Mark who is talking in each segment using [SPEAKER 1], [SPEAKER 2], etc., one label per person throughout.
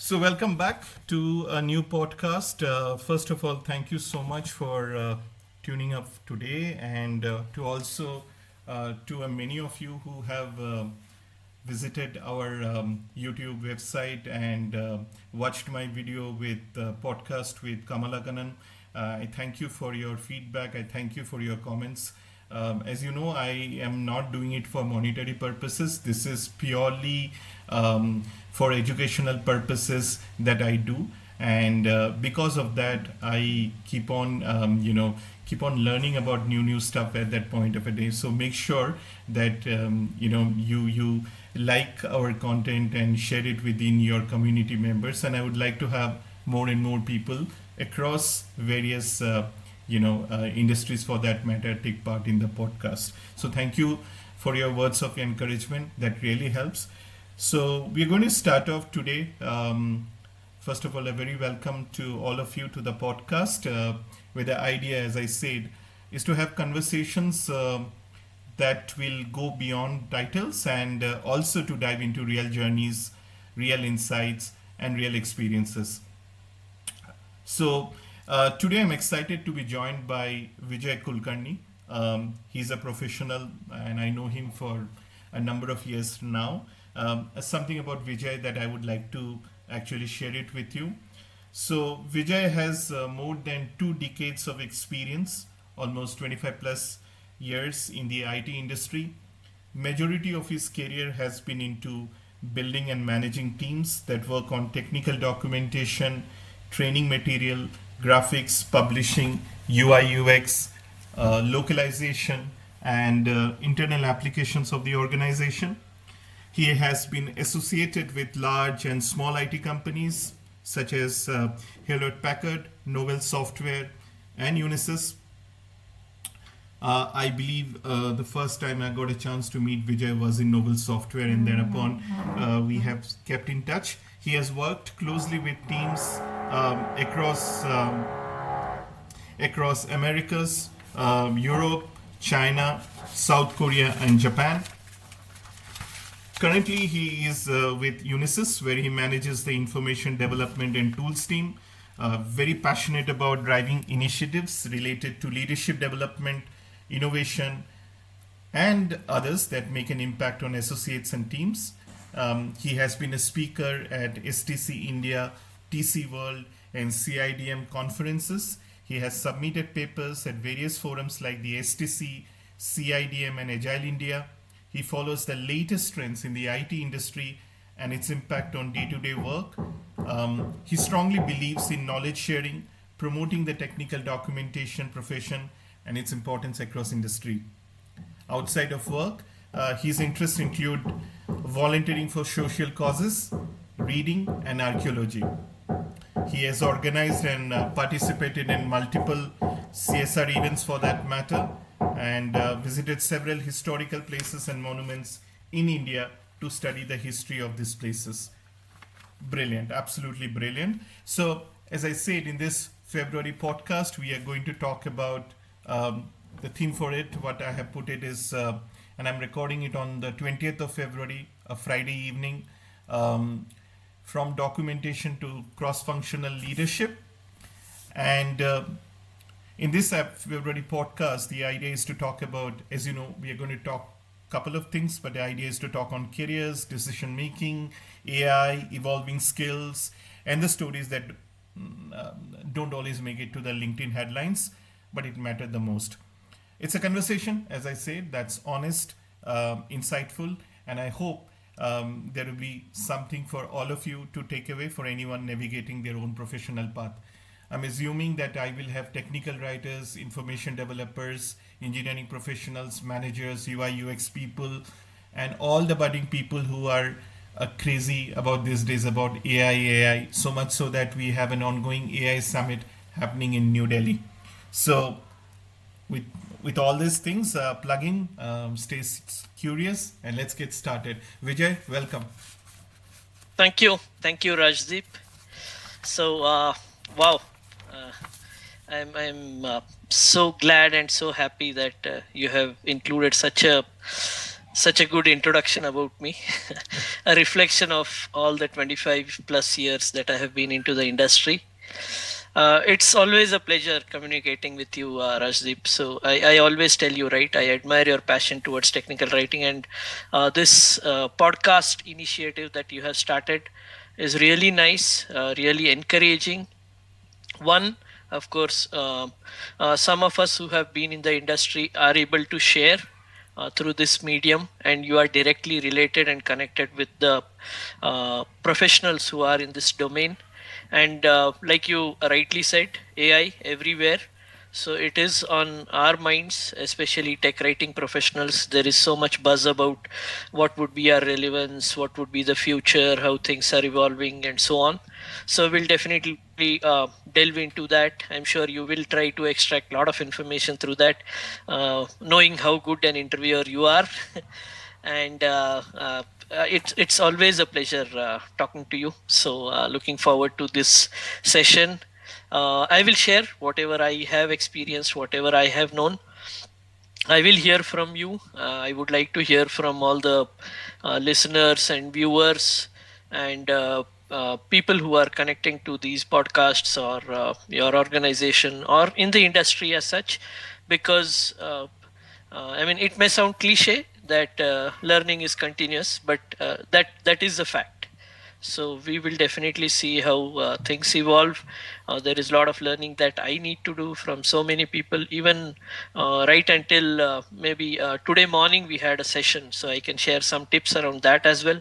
[SPEAKER 1] So, welcome back to a new podcast. First of all, thank you so much for tuning up today, and to also to many of you who have visited our YouTube website and watched my video with podcast with Kamala Kanan. I thank you for your feedback. I thank you for your comments. As you know, I am not doing it for monetary purposes. This is purely for educational purposes that I do, and because of that, I keep on, keep on learning about new stuff at that point of a day. So make sure that you like our content and share it within your community members. And I would like to have more and more people across various industries for that matter take part in the podcast. So thank you for your words of encouragement. That really helps. So we're going to start off today. First of all, a very welcome to all of you to the podcast, where the idea, as I said, is to have conversations that will go beyond titles and also to dive into real journeys, real insights, and real experiences. So today I'm excited to be joined by Vijay Kulkarni. He's a professional and I know him for a number of years now. Something about Vijay that I would like to actually share it with you. So Vijay has more than 2 decades of experience, almost 25 plus years in the IT industry. Majority of his career has been into building and managing teams that work on technical documentation, training material, graphics, publishing, UI UX, localization, and internal applications of the organization. He has been associated with large and small IT companies such as Hewlett Packard, Novell Software, and Unisys. I believe the first time I got a chance to meet Vijay was in Novell Software, and thereupon we have kept in touch. He has worked closely with teams across Americas, Europe, China, South Korea, and Japan. Currently, he is with Unisys, where he manages the information development and tools team. Very passionate about driving initiatives related to leadership development, innovation, and others that make an impact on associates and teams. He has been a speaker at STC India, TC World, and CIDM conferences. He has submitted papers at various forums like the STC, CIDM, and Agile India. He follows the latest trends in the IT industry and its impact on day-to-day work. He strongly believes in knowledge sharing, promoting the technical documentation profession and its importance across industry. Outside of work, his interests include volunteering for social causes, reading, and archaeology. He has organized and participated in multiple CSR events for that matter, and visited several historical places and monuments in India to study the history of these places. Brilliant, absolutely brilliant. So, as I said, in this February podcast, we are going to talk about the theme for it. What I have put it is, and I'm recording it on the 20th of February, a Friday evening, from documentation to cross-functional leadership. And in this February podcast, the idea is to talk about, as you know, we are going to talk a couple of things, but the idea is to talk on careers, decision making, AI, evolving skills, and the stories that don't always make it to the LinkedIn headlines, but it mattered the most. It's a conversation, as I said, that's honest, insightful, and I hope there will be something for all of you to take away for anyone navigating their own professional path. I'm assuming that I will have technical writers, information developers, engineering professionals, managers, UI UX people, and all the budding people who are crazy about these days about AI, so much so that we have an ongoing AI summit happening in New Delhi. So with all these things, plug in, stay curious, and let's get started. Vijay, welcome.
[SPEAKER 2] Thank you, Rajdeep. So, wow, uh, I'm so glad and so happy that you have included such a Such a good introduction about me. A reflection of all the 25 plus years that I have been into the industry. It's always a pleasure communicating with you, Rajdeep. So I always tell you, right, I admire your passion towards technical writing, and this podcast initiative that you have started is really nice, really encouraging. One, of course, some of us who have been in the industry are able to share through this medium, and you are directly related and connected with the professionals who are in this domain. And like you rightly said, AI everywhere. So it is on our minds, especially tech writing professionals. There is so much buzz about what would be our relevance, what would be the future, how things are evolving, and so on. So we'll definitely delve into that. I'm sure you will try to extract a lot of information through that, knowing how good an interviewer you are. And it's always a pleasure talking to you. So looking forward to this session. I will share whatever I have experienced, whatever I have known. I will hear from you. I would like to hear from all the listeners and viewers and people who are connecting to these podcasts, or your organization, or in the industry as such, because I mean, it may sound cliche that learning is continuous, but that is a fact. So we will definitely see how things evolve. There is a lot of learning that I need to do from so many people, even right until maybe today morning we had a session, so I can share some tips around that as well.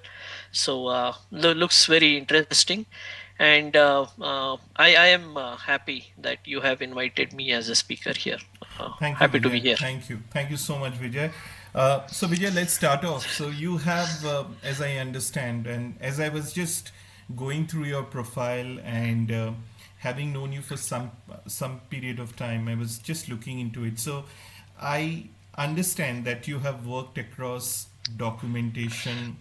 [SPEAKER 2] So looks very interesting. And I am happy that you have invited me as a speaker here.
[SPEAKER 1] Thank you,
[SPEAKER 2] Happy to be
[SPEAKER 1] Vijay.
[SPEAKER 2] here.
[SPEAKER 1] Thank you. Thank you so much, Vijay. So, Vijay, let's start off. So, you have, as I understand, and as I was just going through your profile and having known you for some period of time, I was just looking into it. So, I understand that you have worked across documentation,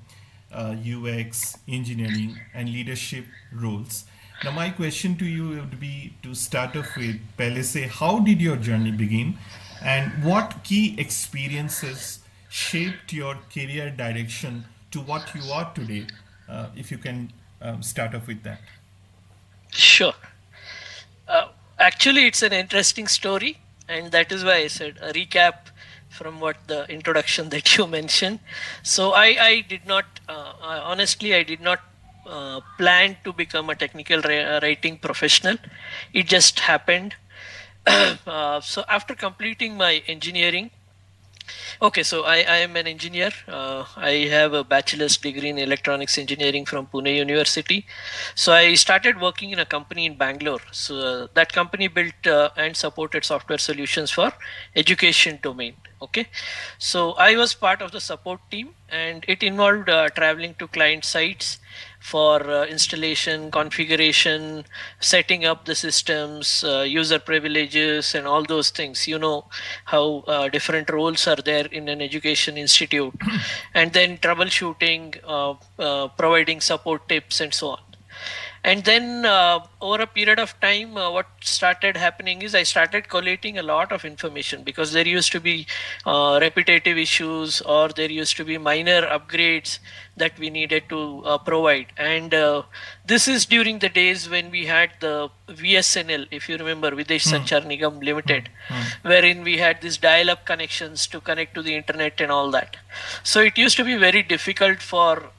[SPEAKER 1] UX, engineering, and leadership roles. Now, my question to you would be to start off with, Pele, say, how did your journey begin and what key experiences shaped your career direction to what you are today? If you can start off with that.
[SPEAKER 2] Sure. Actually, it's an interesting story, and that is why I said a recap from what the introduction that you mentioned. So I did not, honestly, I did not plan to become a technical writing professional. It just happened. So after completing my engineering, okay, so I am an engineer. I have a bachelor's degree in electronics engineering from Pune University. So I started working in a company in Bangalore. So that company built and supported software solutions for education domain. Okay, so I was part of the support team, and it involved traveling to client sites for installation, configuration, setting up the systems, user privileges, and all those things. You know how different roles are there in an education institute, and then troubleshooting, providing support tips, and so on. And then over a period of time, what started happening is I started collating a lot of information, because there used to be repetitive issues, or there used to be minor upgrades that we needed to provide. And this is during the days when we had the VSNL, if you remember, Videsh Sanchar Nigam Limited, wherein we had these dial-up connections to connect to the internet and all that. So it used to be very difficult for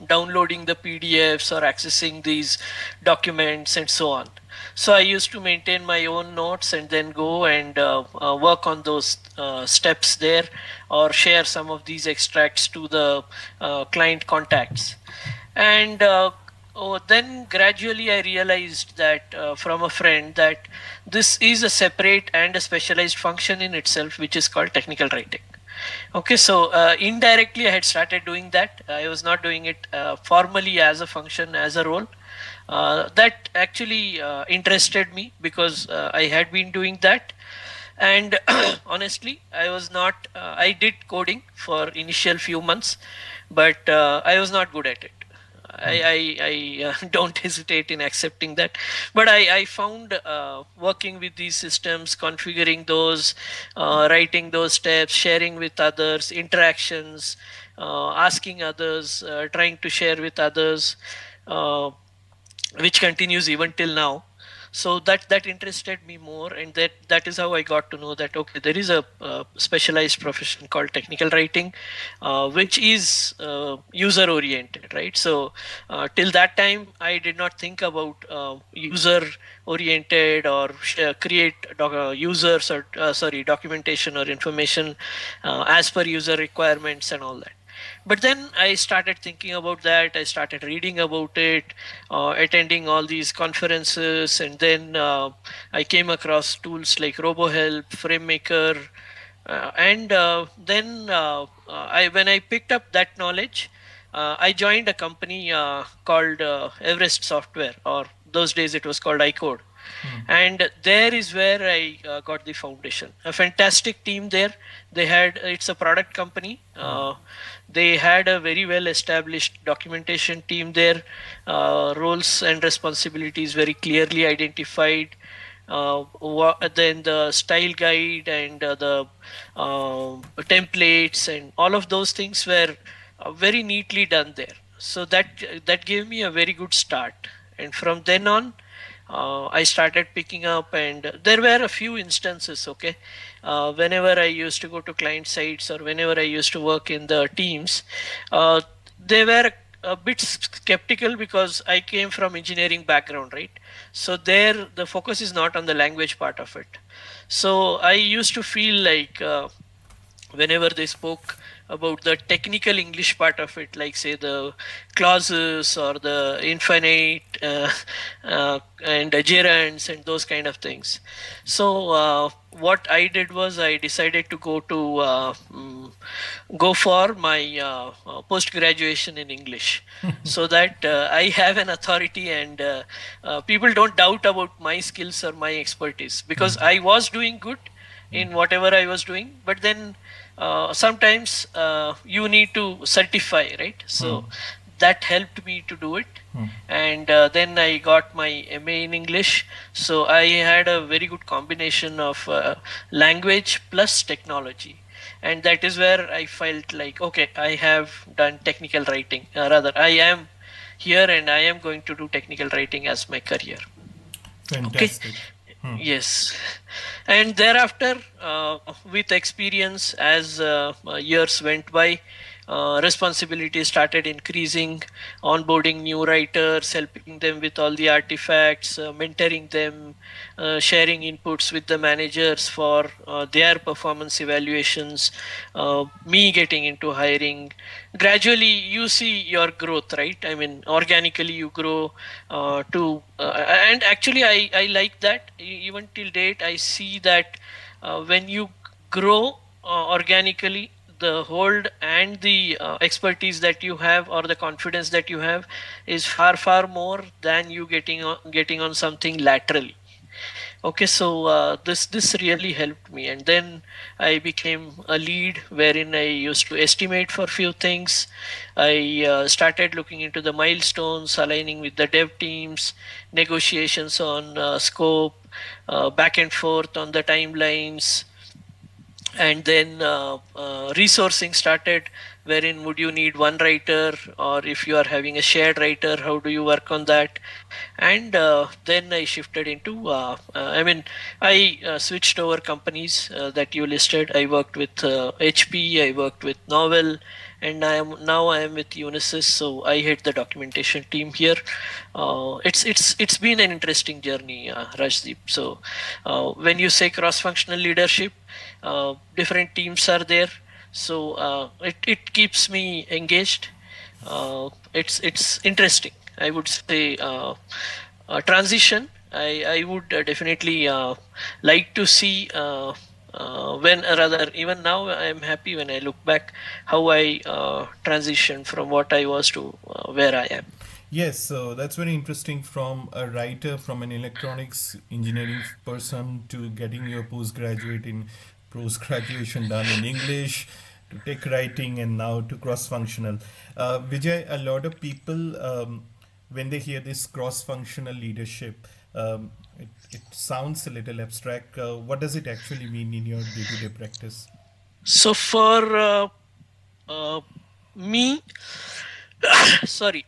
[SPEAKER 2] downloading the PDFs or accessing these documents and so on. So I used to maintain my own notes and then go and work on those steps there, or share some of these extracts to the client contacts. And then gradually I realized that from a friend that this is a separate and a specialized function in itself, which is called technical writing. Okay, so indirectly I had started doing that. I was not doing it formally as a function, as a role. That actually interested me, because I had been doing that. And honestly, I was not, I did coding for initial few months, but I was not good at it. I don't hesitate in accepting that. But I found working with these systems, configuring those, writing those steps, sharing with others, interactions, asking others, trying to share with others, uh, which continues even till now. So that interested me more, and that is how I got to know that okay, there is a specialized profession called technical writing, which is user oriented, right? So till that time I did not think about user oriented or create users or sorry, documentation or information as per user requirements and all that. But then I started thinking about that. I started reading about it, attending all these conferences, and then I came across tools like RoboHelp, FrameMaker, and then I when I picked up that knowledge, I joined a company called Everest Software, or those days it was called iCode, and there is where I got the foundation. A fantastic team there. They had, it's a product company. They had a very well established documentation team there, roles and responsibilities very clearly identified. Then the style guide and the templates and all of those things were very neatly done there. So that gave me a very good start. And from then on, I started picking up, and there were a few instances. Okay, whenever I used to go to client sites or whenever I used to work in the teams, uh, they were a bit skeptical because I came from engineering background, right? So there, the focus is not on the language part of it. So I used to feel like whenever they spoke about the technical English part of it, like say the clauses or the infinite and gerunds and those kind of things. So what I did was I decided to go for my post graduation in English, so that I have an authority, and people don't doubt about my skills or my expertise, because I was doing good in whatever I was doing. But then sometimes you need to certify, right? So that helped me to do it. And then I got my MA in English. So I had a very good combination of language plus technology. And that is where I felt like, okay, I have done technical writing. Rather, I am here and I am going to do technical writing as my career. Okay.
[SPEAKER 1] Fantastic.
[SPEAKER 2] Yes. And thereafter, with experience, as years went by, responsibility started increasing, onboarding new writers, helping them with all the artifacts, mentoring them, sharing inputs with the managers for their performance evaluations, me getting into hiring. Gradually, you see your growth, right? I mean, organically, you grow and actually, I like that. Even till date, I see that when you grow organically, the hold and the expertise that you have, or the confidence that you have, is far more than you getting on something laterally. Okay, so this really helped me, and then I became a lead, wherein I used to estimate for few things. I started looking into the milestones, aligning with the dev teams, negotiations on scope, back and forth on the timelines, and then resourcing started, wherein would you need one writer, or if you are having a shared writer, how do you work on that? And then I shifted into I mean, I switched over companies that you listed. I worked with HP, I worked with Novel, and I am with Unisys. So I head the documentation team here. It's been an interesting journey, Rajdeep. So when you say cross functional leadership, different teams are there. So it keeps me engaged. It's interesting, I would say. Transition, I would definitely like to see when rather even now I'm happy when I look back how I transitioned from what I was to where I am.
[SPEAKER 1] Yes, so that's very interesting, from a writer, from an electronics engineering person, to getting your postgraduate in post graduation done in English. to tech writing and now to cross-functional. Vijay, a lot of people, when they hear this cross-functional leadership, it sounds a little abstract. What does it actually mean in your day-to-day practice?
[SPEAKER 2] So for uh, me, sorry,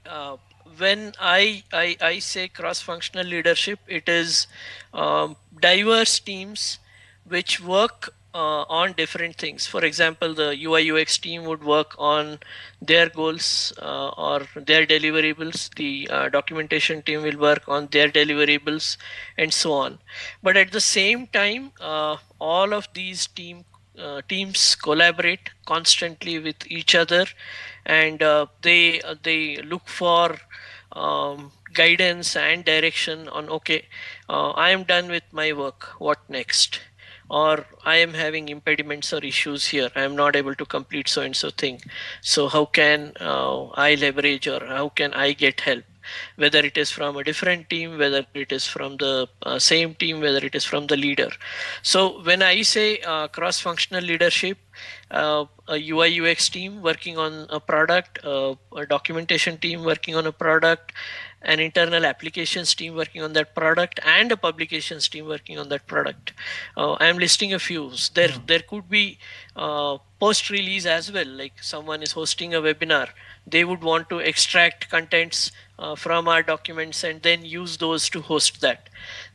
[SPEAKER 2] when I say cross-functional leadership, it is diverse teams which work on different things. For example, the UI UX team would work on their goals or their deliverables. The documentation team will work on their deliverables, and so on. But at the same time, all of these teams collaborate constantly with each other, and they look for guidance and direction on, okay, I am done with my work, what next? Or I am having impediments or issues here, I am not able to complete so and so thing, so how can I leverage, or how can I get help, whether it is from a different team, whether it is from the same team, whether it is from the leader. So when I say cross functional leadership, a UI UX team working on a product, a documentation team working on a product, an internal applications team working on that product, and a publications team working on that product. I am listing a few. There could be post release as well, like someone is hosting a webinar, they would want to extract contents from our documents and then use those to host that.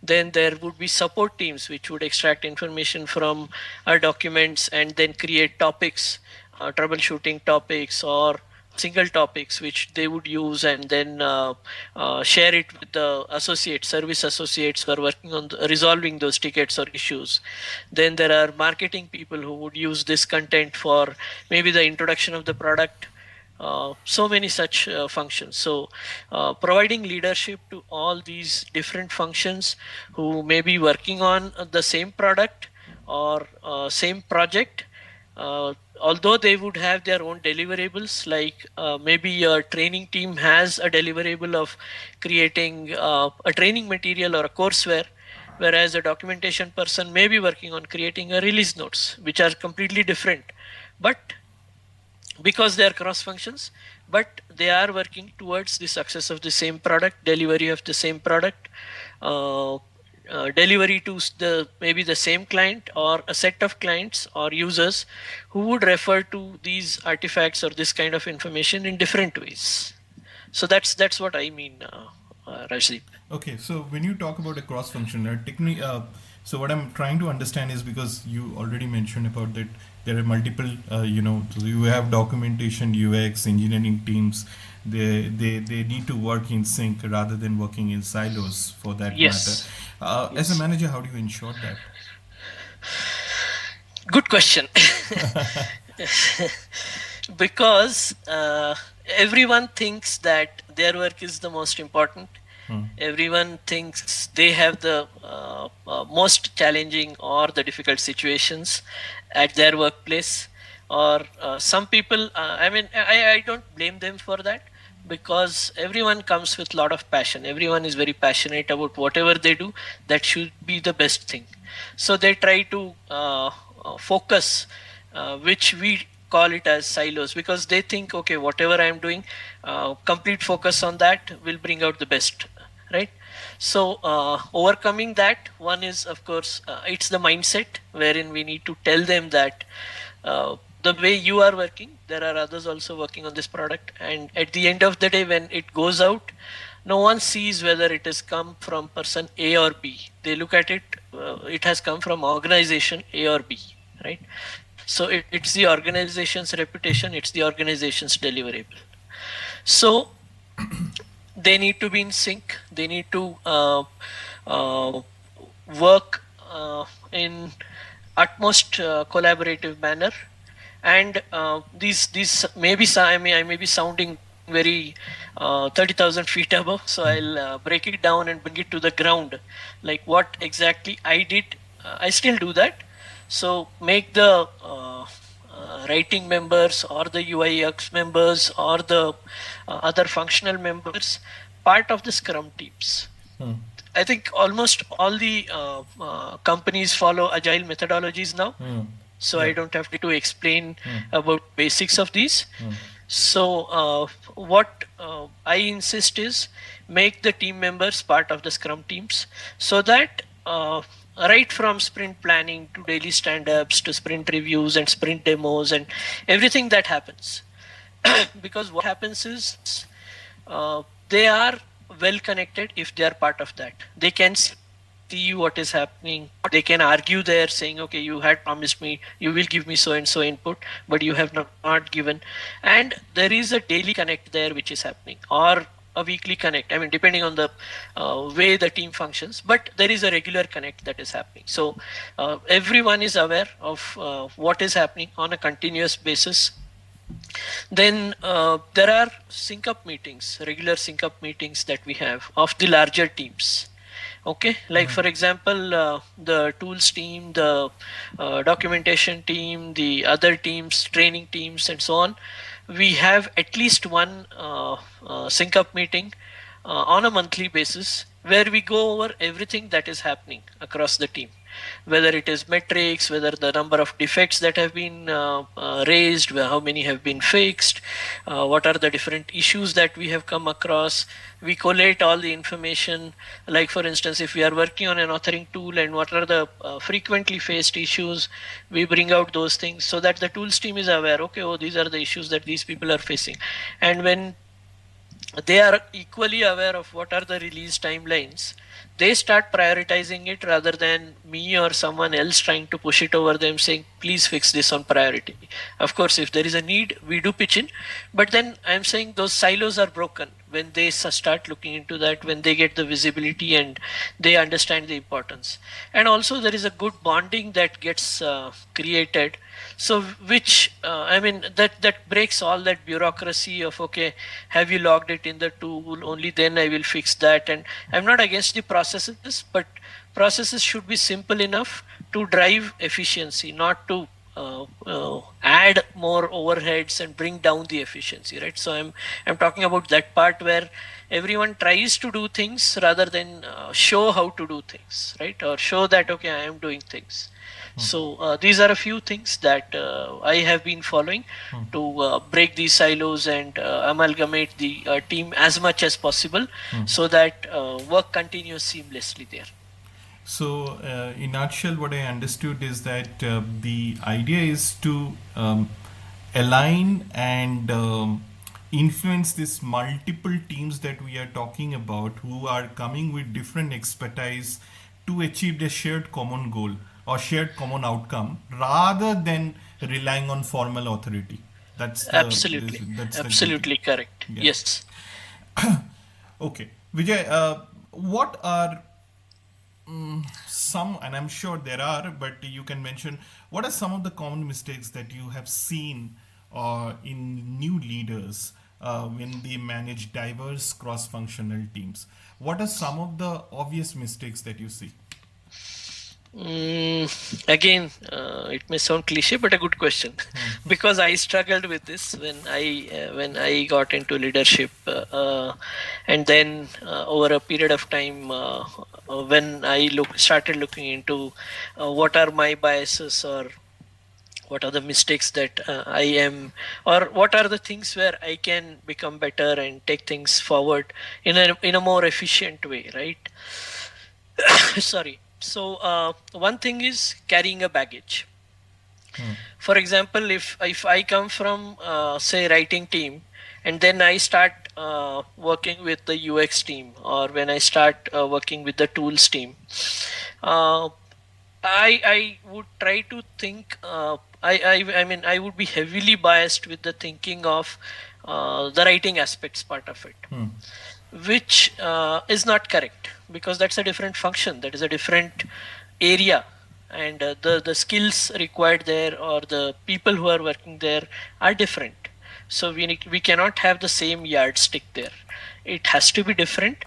[SPEAKER 2] Then there would be support teams which would extract information from our documents and then create topics, troubleshooting topics or single topics which they would use, and then share it with the associates, service associates who are working on resolving those tickets or issues. Then there are marketing people who would use this content for maybe the introduction of the product. So many such functions. So providing leadership to all these different functions who may be working on the same product or same project, although they would have their own deliverables, like maybe a training team has a deliverable of creating a training material or a courseware, whereas a documentation person may be working on creating a release notes, which are completely different. But because they are cross functions, but they are working towards the success of the same product, delivery of the same product, delivery to the maybe the same client or a set of clients or users who would refer to these artifacts or this kind of information in different ways. So that's what I mean, Rajdeep.
[SPEAKER 1] Okay, so when you talk about a cross-function, so what I'm trying to understand is, because you already mentioned about that there are multiple, so you have documentation, UX, engineering teams. They need to work in sync rather than working in silos for that matter.
[SPEAKER 2] Yes.
[SPEAKER 1] As a
[SPEAKER 2] Yes.
[SPEAKER 1] manager, how do you ensure that?
[SPEAKER 2] Good question. Because everyone thinks that their work is the most important. Everyone thinks they have the most challenging or the difficult situations at their workplace. Or some people, I don't blame them for that, because everyone comes with a lot of passion. Everyone is very passionate about whatever they do. That should be the best thing. So they try to focus, which we call it as silos, because they think, okay, whatever I'm doing, complete focus on that will bring out the best, right? So overcoming that, one is, of course, it's the mindset wherein we need to tell them that the way you are working, there are others also working on this product, and at the end of the day, when it goes out, no one sees whether it has come from person A or B. They look at it, it has come from organization A or B, right? So it's the organization's reputation, it's the organization's deliverable. So they need to be in sync. They need to work in utmost collaborative manner. And these maybe I may be sounding very 30,000 feet above, so I'll break it down and bring it to the ground, like what exactly I did. I still do that. So make the writing members or the UI UX members or the other functional members part of the Scrum teams. I think almost all the companies follow agile methodologies now. so I don't have to explain
[SPEAKER 1] Mm.
[SPEAKER 2] about basics of these.
[SPEAKER 1] Mm.
[SPEAKER 2] So what I insist is make the team members part of the Scrum teams, so that right from sprint planning to daily stand-ups to sprint reviews and sprint demos and everything that happens. Because what happens is they are well connected if they are part of that. They can see what is happening. They can argue there saying, okay, you had promised me, you will give me so and so input, but you have not given. And there is a daily connect there which is happening, or a weekly connect. I mean, depending on the way the team functions, but there is a regular connect that is happening. So everyone is aware of what is happening on a continuous basis. Then there are sync up meetings, regular sync up meetings that we have of the larger teams. Okay, like for example, the tools team, the documentation team, the other teams, training teams, and so on. We have at least one sync up meeting on a monthly basis where we go over everything that is happening across the team, whether it is metrics, whether the number of defects that have been raised, how many have been fixed, what are the different issues that we have come across. We collate all the information, like for instance, if we are working on an authoring tool and what are the frequently faced issues, we bring out those things so that the tools team is aware, okay, oh, these are the issues that these people are facing. And when they are equally aware of what are the release timelines, they start prioritizing it rather than me or someone else trying to push it over them saying, please fix this on priority. Of course, if there is a need, we do pitch in, but then I'm saying those silos are broken when they start looking into that, when they get the visibility and they understand the importance. And also there is a good bonding that gets created, so which I mean that breaks all that bureaucracy of, okay, have you logged it in the tool, only then I will fix that. And I'm not against the processes, but processes should be simple enough to drive efficiency, not to add more overheads and bring down the efficiency, right? So I'm talking about that part where everyone tries to do things rather than show how to do things, right? Or show that, okay, I am doing things. So these are a few things that I have been following to break these silos and amalgamate the team as much as possible, so that work continues seamlessly there.
[SPEAKER 1] So, in nutshell, what I understood is that the idea is to align and influence these multiple teams that we are talking about, who are coming with different expertise to achieve the shared common goal or shared common outcome, rather than relying on formal authority. That's the
[SPEAKER 2] Absolutely,
[SPEAKER 1] that's the good.
[SPEAKER 2] absolutely correct.
[SPEAKER 1] Yeah.
[SPEAKER 2] Yes.
[SPEAKER 1] Okay, Vijay, what are some, and I'm sure there are, but you can mention what are some of the common mistakes that you have seen in new leaders when they manage diverse cross-functional teams? What are some of the obvious mistakes that you see?
[SPEAKER 2] Again, it may sound cliche, but a good question, because I struggled with this when I got into leadership, and then over a period of time, when I started looking into what are my biases, or what are the mistakes that I am, or what are the things where I can become better and take things forward in a more efficient way, right? Sorry. So one thing is carrying a baggage. For example, if I come from say writing team, and then I start working with the UX team, or when I start working with the tools team, uh, I would try to think. I mean, I would be heavily biased with the thinking of the writing aspects part of it, which is not correct, because that's a different function, that is a different area, and the skills required there, or the people who are working there, are different. So we cannot have the same yardstick there. It has to be different,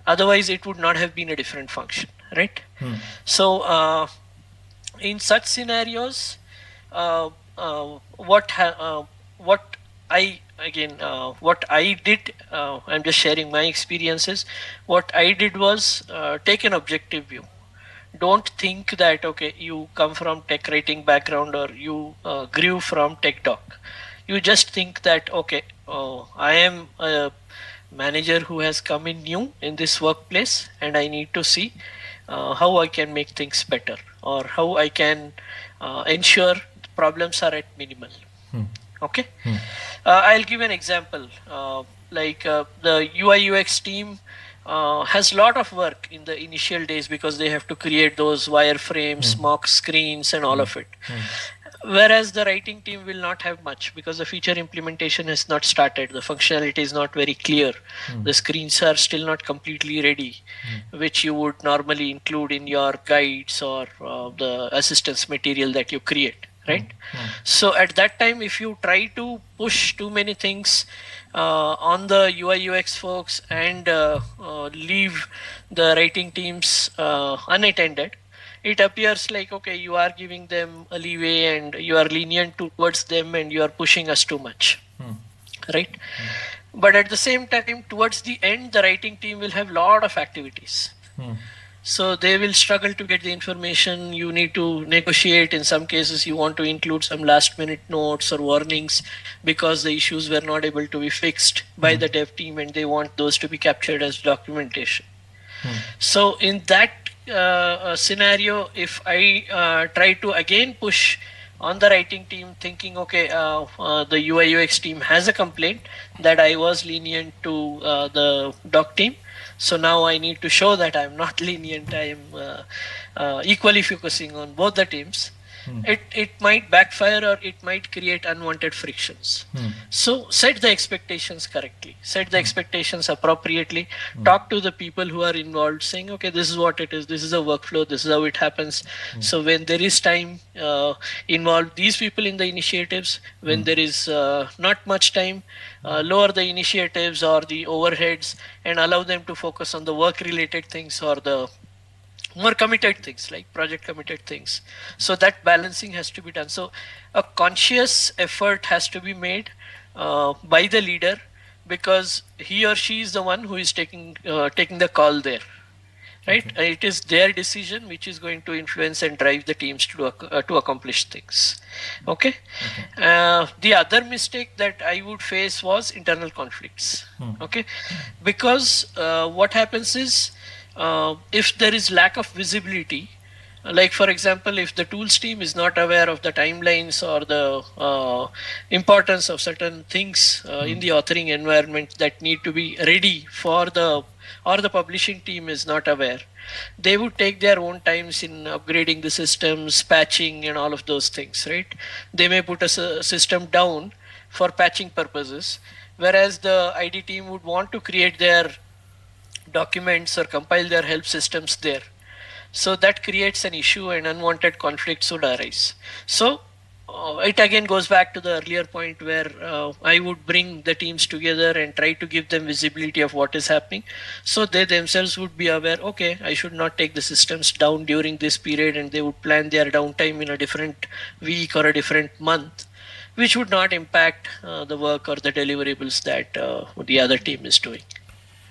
[SPEAKER 2] otherwise it would not have been a different function, right? So in such scenarios, what I again what I did, I'm just sharing my experiences. What I did was take an objective view. don't think that okay, you come from tech writing background or you grew from tech doc. You just think that okay, I am a manager who has come in new in this workplace, and I need to see how I can make things better, or how I can ensure problems are at minimal. Okay. I'll give an example. The UI UX team has a lot of work in the initial days because they have to create those wireframes, mock screens, and all of it. Whereas the writing team will not have much because the feature implementation has not started. The functionality is not very clear. The screens are still not completely ready, which you would normally include in your guides or the assistance material that you create, right? So at that time, if you try to push too many things on the UI UX folks and leave the writing teams unattended, it appears like okay, you are giving them a leeway and you are lenient towards them and you are pushing us too much, right? But at the same time, towards the end, the writing team will have lot of activities. So they will struggle to get the information. You need to negotiate. In some cases, you want to include some last minute notes or warnings because the issues were not able to be fixed by the dev team and they want those to be captured as documentation. So in that scenario, if I try to again push on the writing team, thinking, okay, the UI UX team has a complaint that I was lenient to the doc team. So now I need to show that I'm not lenient. I am equally focusing on both the teams. It might backfire or it might create unwanted frictions. So set the expectations correctly, set the expectations appropriately, talk to the people who are involved, saying, okay, this is what it is, this is a workflow, this is how it happens. So when there is time, involve these people in the initiatives. When there is not much time, lower the initiatives or the overheads and allow them to focus on the work related things or the more committed things like project committed things. So that balancing has to be done. So a conscious effort has to be made by the leader, because he or she is the one who is taking the call there, right? It is their decision which is going to influence and drive the teams to accomplish things. Okay. The other mistake that I would face was internal conflicts. Okay, because what happens is, if there is lack of visibility, like for example, if the tools team is not aware of the timelines or the importance of certain things in the authoring environment that need to be ready for the, or the publishing team is not aware, they would take their own times in upgrading the systems, patching and all of those things, right? They may put a system down for patching purposes, whereas the ID team would want to create their documents or compile their help systems there. So that creates an issue and unwanted conflicts would arise. So it again goes back to the earlier point where I would bring the teams together and try to give them visibility of what is happening, so they themselves would be aware, okay, I should not take the systems down during this period, and they would plan their downtime in a different week or a different month, which would not impact the work or the deliverables that the other team is doing.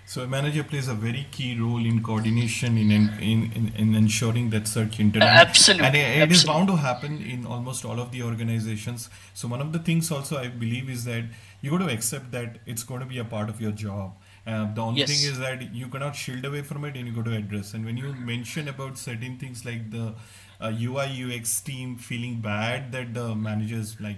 [SPEAKER 1] So a manager plays a very key role in coordination in ensuring that such internet.
[SPEAKER 2] Absolutely.
[SPEAKER 1] And it is
[SPEAKER 2] Absolutely.
[SPEAKER 1] bound to happen in almost all of the organizations. So one of the things also I believe is that you got to accept that it's going to be a part of your job. The only thing
[SPEAKER 2] Yes.
[SPEAKER 1] is that you cannot shield away from it and you got to address. And when you mention about certain things like the UI UX team feeling bad that the managers, like,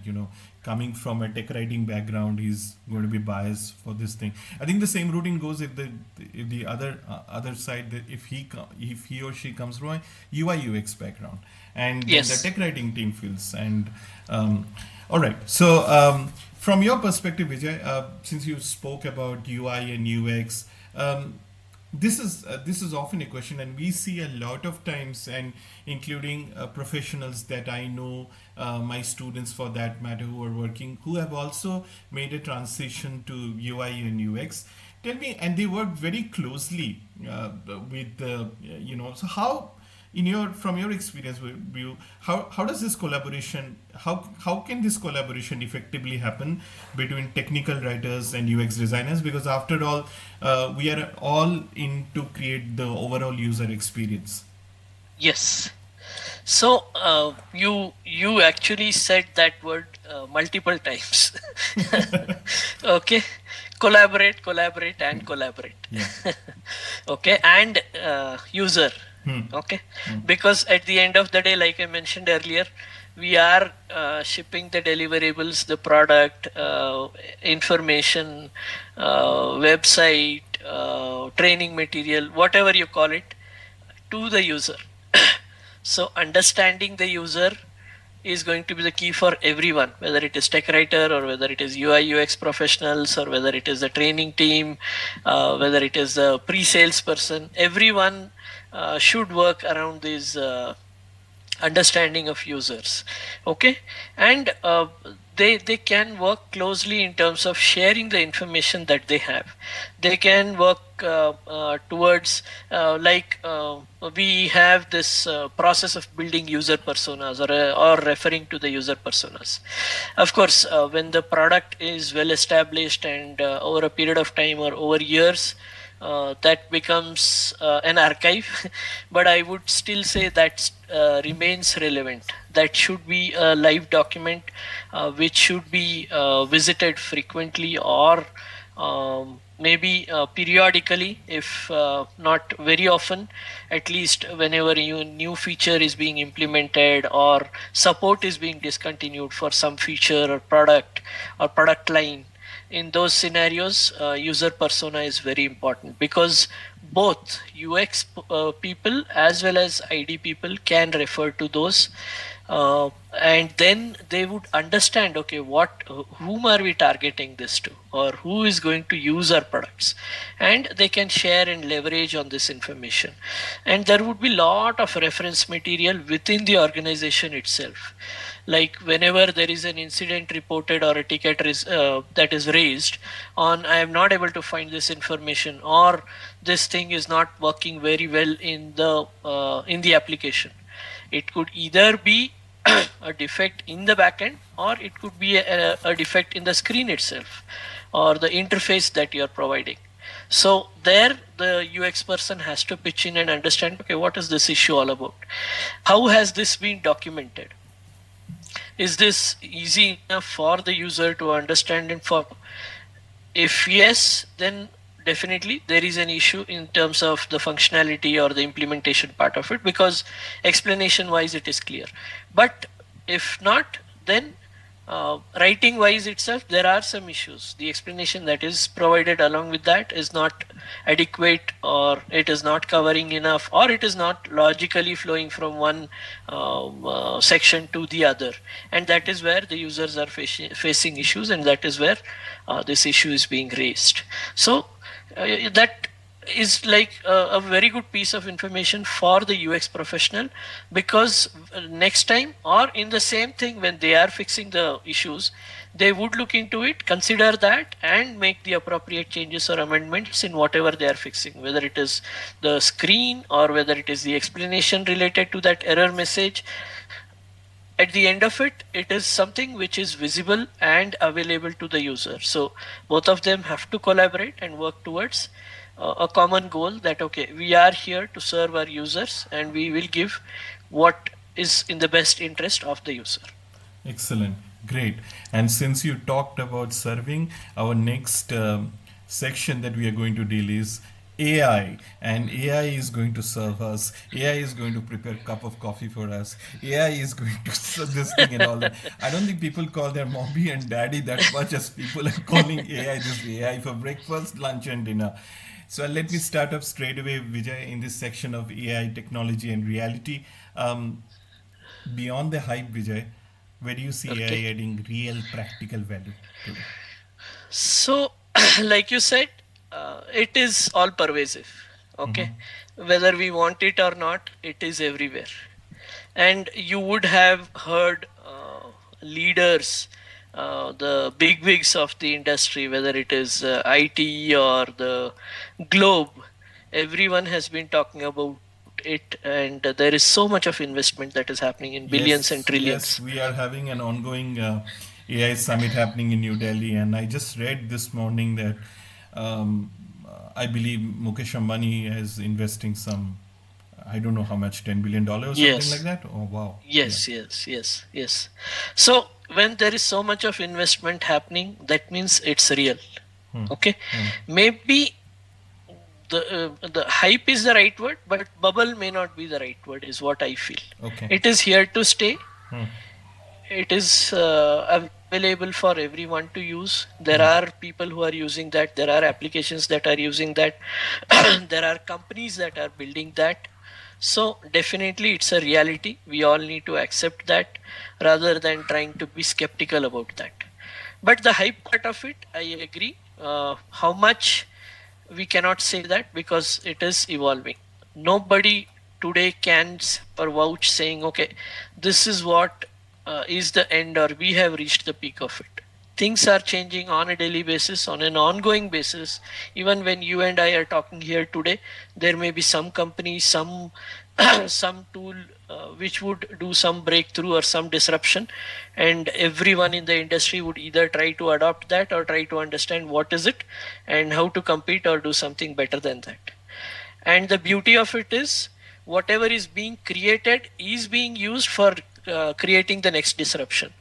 [SPEAKER 1] coming from a tech writing background, he's going to be biased for this thing. I think the same routine goes if the other side, that if he or she comes from a UI UX background, and then the
[SPEAKER 2] Yes.
[SPEAKER 1] tech writing team feels. And all right, so from your perspective, Vijay, since you spoke about UI and UX, this is often a question, and we see a lot of times, and including professionals that I know, my students for that matter, who are working, who have also made a transition to UI and UX. Tell me, and they work very closely with the, so how, from your experience view, how does this collaboration, how can this collaboration effectively happen between technical writers and UX designers? Because after all, we are all in to create the overall user experience.
[SPEAKER 2] Yes. So you actually said that word multiple times. Okay, collaborate, collaborate, and collaborate.
[SPEAKER 1] Yeah.
[SPEAKER 2] Okay, and user.
[SPEAKER 1] Hmm.
[SPEAKER 2] Okay,
[SPEAKER 1] Hmm.
[SPEAKER 2] because at the end of the day, like I mentioned earlier, we are shipping the deliverables, the product, information, website, training material, whatever you call it, to the user. So understanding the user is going to be the key for everyone, whether it is tech writer or whether it is UI UX professionals or whether it is the training team, whether it is a pre-sales person. Everyone should work around these understanding of users. Okay, and they can work closely in terms of sharing the information that they have. They can work towards we have this process of building user personas, or referring to the user personas. Of course, when the product is well established and over a period of time or over years, that becomes an archive. But I would still say that remains relevant. That should be a live document which should be visited frequently, or maybe periodically, if not very often, at least whenever a new feature is being implemented or support is being discontinued for some feature or product line. In those scenarios, user persona is very important, because both UX people as well as ID people can refer to those, and then they would understand, okay, whom are we targeting this to, or who is going to use our products, and they can share and leverage on this information. And there would be lot of reference material within the organization itself. Like whenever there is an incident reported or a ticket that is raised on, I am not able to find this information, or this thing is not working very well in the application. It could either be a defect in the backend, or it could be a defect in the screen itself, or the interface that you are providing. So there, the UX person has to pitch in and understand, okay, what is this issue all about? How has this been documented? Is this easy enough for the user to understand and follow? If yes, then definitely there is an issue in terms of the functionality or the implementation part of it, because explanation wise it is clear. But if not, then writing wise itself, there are some issues. The explanation that is provided along with that is not adequate, or it is not covering enough, or it is not logically flowing from one section to the other. And that is where the users are facing issues, and that is where this issue is being raised. So that is like a very good piece of information for the UX professional, because next time or in the same thing, when they are fixing the issues, they would look into it, consider that, and make the appropriate changes or amendments in whatever they are fixing, whether it is the screen or whether it is the explanation related to that error message. At the end of it, it is something which is visible and available to the user. So both of them have to collaborate and work towards a common goal, that okay, we are here to serve our users, and we will give what is in the best interest of the user.
[SPEAKER 1] Excellent. Great. And since you talked about serving, our next section that we are going to deal is AI. And AI is going to serve us. AI is going to prepare a cup of coffee for us. AI is going to serve this thing and all that. I don't think people call their mommy and daddy that much as people are calling AI this AI for breakfast, lunch, and dinner. So let me start up straight away, Vijay, in this section of AI technology and reality. Um, Beyond the hype, Vijay, where do you see
[SPEAKER 2] Okay,
[SPEAKER 1] AI adding real practical value today?
[SPEAKER 2] so like you said, it is all pervasive. Okay,
[SPEAKER 1] Mm-hmm.
[SPEAKER 2] whether we want it or not, it is everywhere. And you would have heard leaders, the big wigs of the industry, whether it is IT or the globe, everyone has been talking about it, and there is so much of investment that is happening in billions and
[SPEAKER 1] Yes, yes,
[SPEAKER 2] trillions.
[SPEAKER 1] we are having an ongoing AI summit happening in New Delhi, and I just read this morning that I believe Mukesh Ambani is investing some, I don't know how much, $10 billion or something like
[SPEAKER 2] Yes.
[SPEAKER 1] that. Oh wow. Yeah.
[SPEAKER 2] Yes. So when there is so much of investment happening, that means it's real.
[SPEAKER 1] Hmm.
[SPEAKER 2] Okay.
[SPEAKER 1] Hmm.
[SPEAKER 2] Maybe the hype is the right word, but bubble may not be the right word, is what I feel.
[SPEAKER 1] Okay.
[SPEAKER 2] It is here to stay.
[SPEAKER 1] Hmm.
[SPEAKER 2] It is available for everyone to use. There are people who are using that. There are applications that are using that. There are companies that are building that. So definitely it's a reality. We all need to accept that rather than trying to be skeptical about that. But the hype part of it, I agree. How much, we cannot say that because it is evolving. Nobody today can or vouch saying, okay, this is what is the end, or we have reached the peak of it. Things are changing on a daily basis, on an ongoing basis. Even when you and I are talking here today, there may be some company, some some tool which would do some breakthrough or some disruption, and everyone in the industry would either try to adopt that or try to understand what is it and how to compete or do something better than that. And the beauty of it is, whatever is being created is being used for creating the next disruption.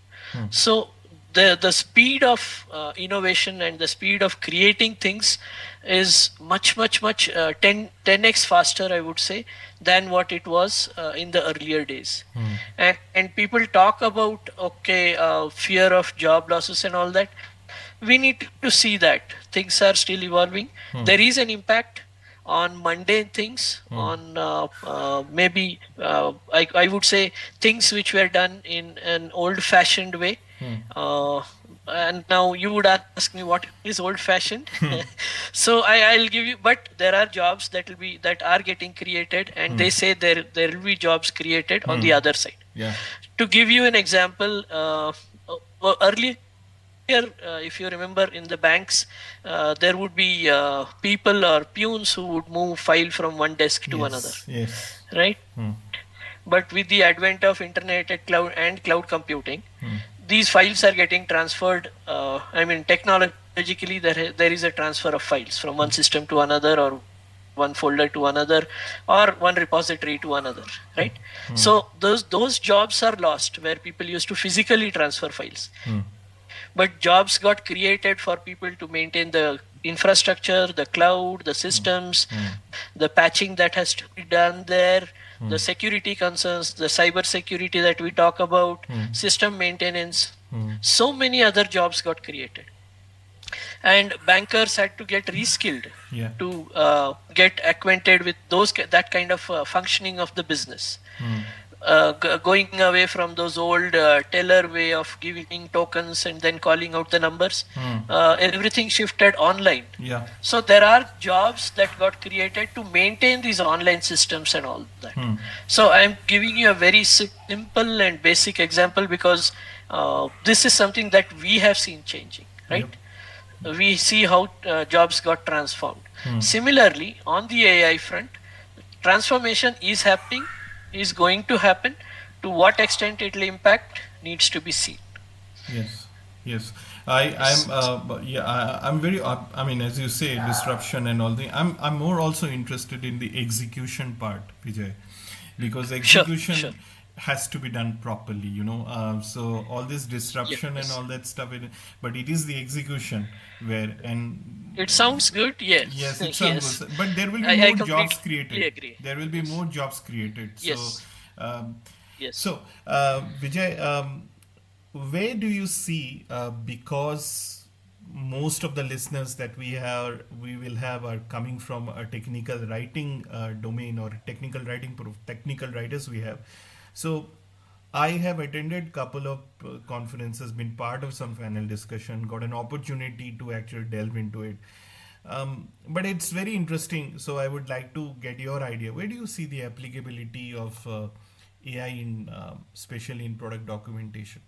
[SPEAKER 2] So the speed of innovation and the speed of creating things is much 10x faster, I would say, than what it was in the earlier days. And people talk about, okay, fear of job losses and all that. We need to see that things are still evolving. There is an impact on mundane things, on maybe I would say things which were done in an old fashioned way. uh, and now you would ask me what is old fashioned. So I'll give you, but there are jobs that are getting created, and they say there will be jobs created on the other side.
[SPEAKER 1] Yeah.
[SPEAKER 2] To give you an example, earlier, if you remember, in the banks, there would be people or peons who would move file from one desk to another,
[SPEAKER 1] Yes. Yes.
[SPEAKER 2] right? But with the advent of internet and cloud computing, these files are getting transferred. I mean, technologically, there is a transfer of files from one system to another, or one folder to another, or one repository to another, right? So those jobs are lost where people used to physically transfer files. But jobs got created for people to maintain the infrastructure, the cloud, the systems, the patching that has to be done there, the security concerns, the cyber security that we talk about, system maintenance. So many other jobs got created. And bankers had to get reskilled
[SPEAKER 1] Yeah.
[SPEAKER 2] to get acquainted with that kind of functioning of the business. Going away from those old teller way of giving tokens and then calling out the numbers. Everything shifted online.
[SPEAKER 1] Yeah.
[SPEAKER 2] So there are jobs that got created to maintain these online systems and all that. So I'm giving you a very simple and basic example because this is something that we have seen changing, right? We see how jobs got transformed. Similarly, on the AI front, transformation is happening, is going to happen. To what extent it will impact needs to be seen.
[SPEAKER 1] Yes, yes. I'm very. I mean, as you say, disruption and all the. I'm more also interested in the execution part, Vijay, because execution
[SPEAKER 2] Sure.
[SPEAKER 1] has to be done properly. So all this disruption and
[SPEAKER 2] Yes.
[SPEAKER 1] all that stuff, but it is the execution where and
[SPEAKER 2] It sounds good. Yes.
[SPEAKER 1] yes, it sounds
[SPEAKER 2] Yes.
[SPEAKER 1] good. But there will be
[SPEAKER 2] I
[SPEAKER 1] more jobs
[SPEAKER 2] completely
[SPEAKER 1] created.
[SPEAKER 2] agree.
[SPEAKER 1] There will be
[SPEAKER 2] Yes.
[SPEAKER 1] more jobs created. So,
[SPEAKER 2] Yes.
[SPEAKER 1] um,
[SPEAKER 2] Yes.
[SPEAKER 1] so Vijay, where do you see, because most of the listeners that we will have are coming from a technical writing domain or technical writers we have. So I have attended couple of conferences, been part of some panel discussion, got an opportunity to actually delve into it. But it's very interesting. So I would like to get your idea. Where do you see the applicability of AI in, especially in product documentation,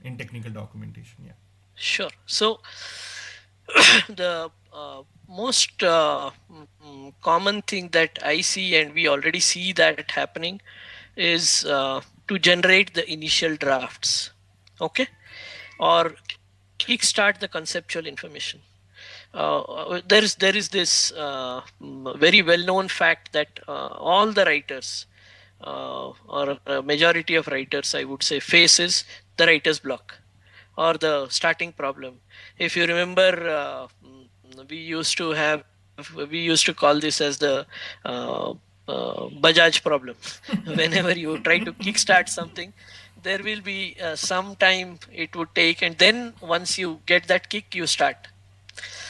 [SPEAKER 1] in technical documentation? Yeah.
[SPEAKER 2] Sure. So the most common thing that I see, and we already see that happening, is to generate the initial drafts, okay, or kickstart the conceptual information. there is this very well known fact that all the writers, or a majority of writers, I would say, faces the writer's block or the starting problem. If you remember, we used to call this as the uh, Bajaj problem. Whenever you try to kickstart something, there will be some time it would take, and then once you get that kick, you start.